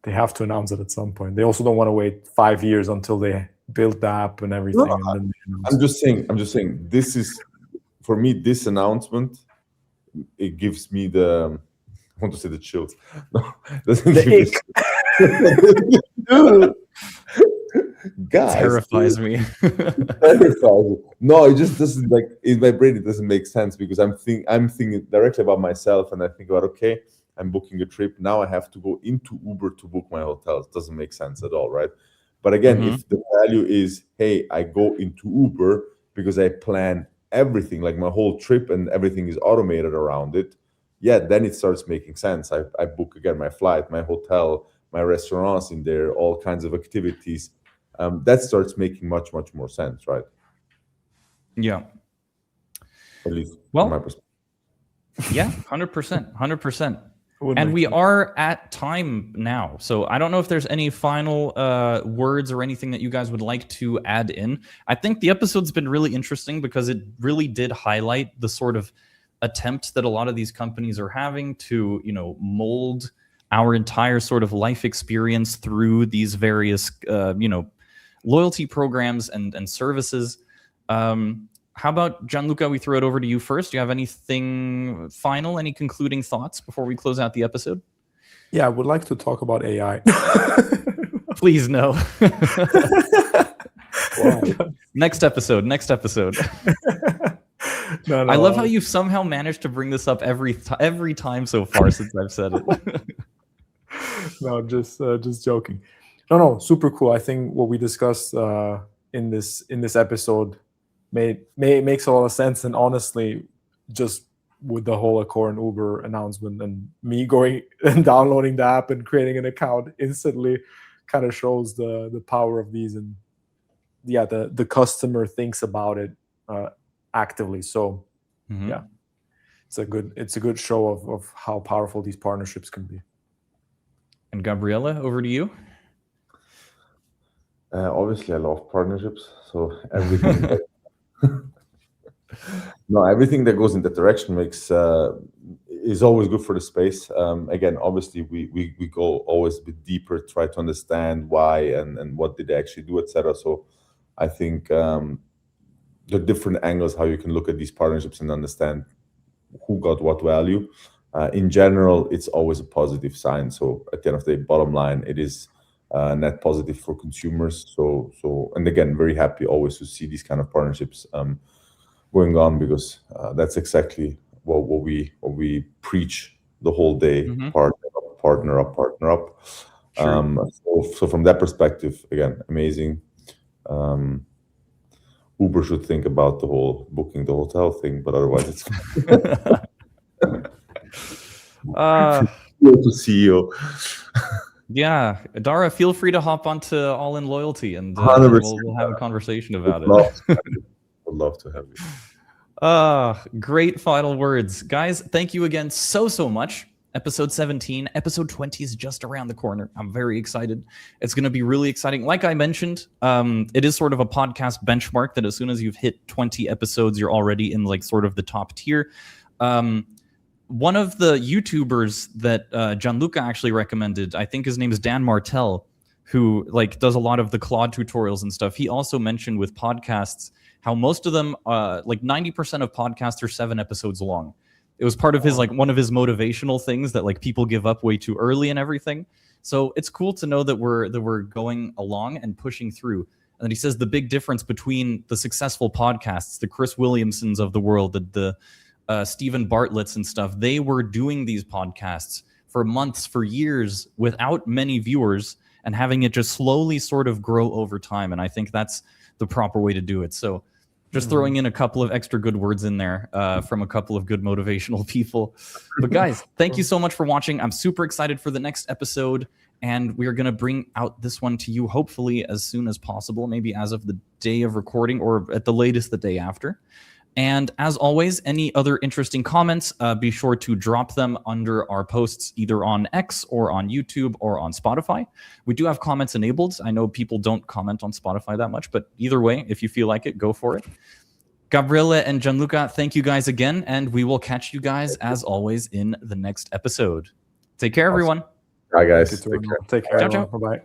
They have to announce it at some point. They also don't want to wait 5 years until they build the app and everything. No, and then I'm just saying. This is, for me, this announcement. It gives me I want to say the chills. No, doesn't give me guys, terrifies me. No, it just doesn't, like, in my brain it doesn't make sense, because I'm thinking directly about myself, and I think about, okay, I'm booking a trip, now I have to go into Uber to book my hotels. Doesn't make sense at all, right? But again, if the value is, hey, I go into Uber because I plan everything, like my whole trip and everything is automated around it, yeah, then it starts making sense. I book again my flight, my hotel, my restaurants in there, all kinds of activities. That starts making much more sense, right? Yeah. At least from my perspective. Yeah, 100%. And we are at time now. So I don't know if there's any final words or anything that you guys would like to add in. I think the episode's been really interesting because it really did highlight the sort of attempt that a lot of these companies are having to, mold our entire sort of life experience through these various, loyalty programs and services. How about, Gianluca, we throw it over to you first. Do you have anything final, any concluding thoughts before we close out the episode? Yeah, I would like to talk about AI. Please, no. Next episode. No, I love how you've somehow managed to bring this up every time so far since I've said it. No, just joking. No, super cool. I think what we discussed in this episode makes a lot of sense, and honestly, just with the whole Accor and Uber announcement and me going and downloading the app and creating an account instantly kind of shows the power of these, and the customer thinks about it actively. So yeah, it's a good show of how powerful these partnerships can be. And Gabriella, over to you. Obviously, I love partnerships. So everything, everything that goes in that direction is always good for the space. Again, obviously, we go always a bit deeper, try to understand why and what did they actually do, etc. So I think the different angles how you can look at these partnerships and understand who got what value. In general, it's always a positive sign. So at the end of the day, bottom line, it is net positive for consumers. So and again, very happy always to see these kind of partnerships going on, because that's exactly what we preach the whole day. Mhm. Partner up. Sure. So from that perspective, again, amazing. Uber should think about the whole booking the hotel thing, but otherwise it's to CEO. Yeah, Dara, feel free to hop onto All In Loyalty, and 100%. we'll have a conversation about it. Would love to have you. Great final words, guys. Thank you again so much. Episode 17, episode 20 is just around the corner. I'm very excited. It's going to be really exciting. Like I mentioned, it is sort of a podcast benchmark that as soon as you've hit 20 episodes, you're already in like sort of the top tier. One of the YouTubers that Gianluca actually recommended, I think his name is Dan Martell, who like does a lot of the Claude tutorials and stuff. He also mentioned with podcasts how most of them, like 90% of podcasts are 7 episodes long. It was part of his, like, one of his motivational things that like people give up way too early and everything. So it's cool to know that we're going along and pushing through. And he says the big difference between the successful podcasts, the Chris Williamsons of the world, the Stephen Bartlett's and stuff, they were doing these podcasts for months, for years, without many viewers, and having it just slowly sort of grow over time. And I think that's the proper way to do it. So just throwing in a couple of extra good words in there from a couple of good motivational people. But guys, thank you so much for watching. I'm super excited for the next episode, and we are going to bring out this one to you hopefully as soon as possible, maybe as of the day of recording or at the latest the day after. And as always, any other interesting comments, be sure to drop them under our posts, either on X or on YouTube or on Spotify. We do have comments enabled. I know people don't comment on Spotify that much, but either way, if you feel like it, go for it. Gabriele and Gianluca, thank you guys again, and we will catch you guys, as always, in the next episode. Take care, everyone. Hi, guys. Take care. Ciao, ciao. Bye-bye.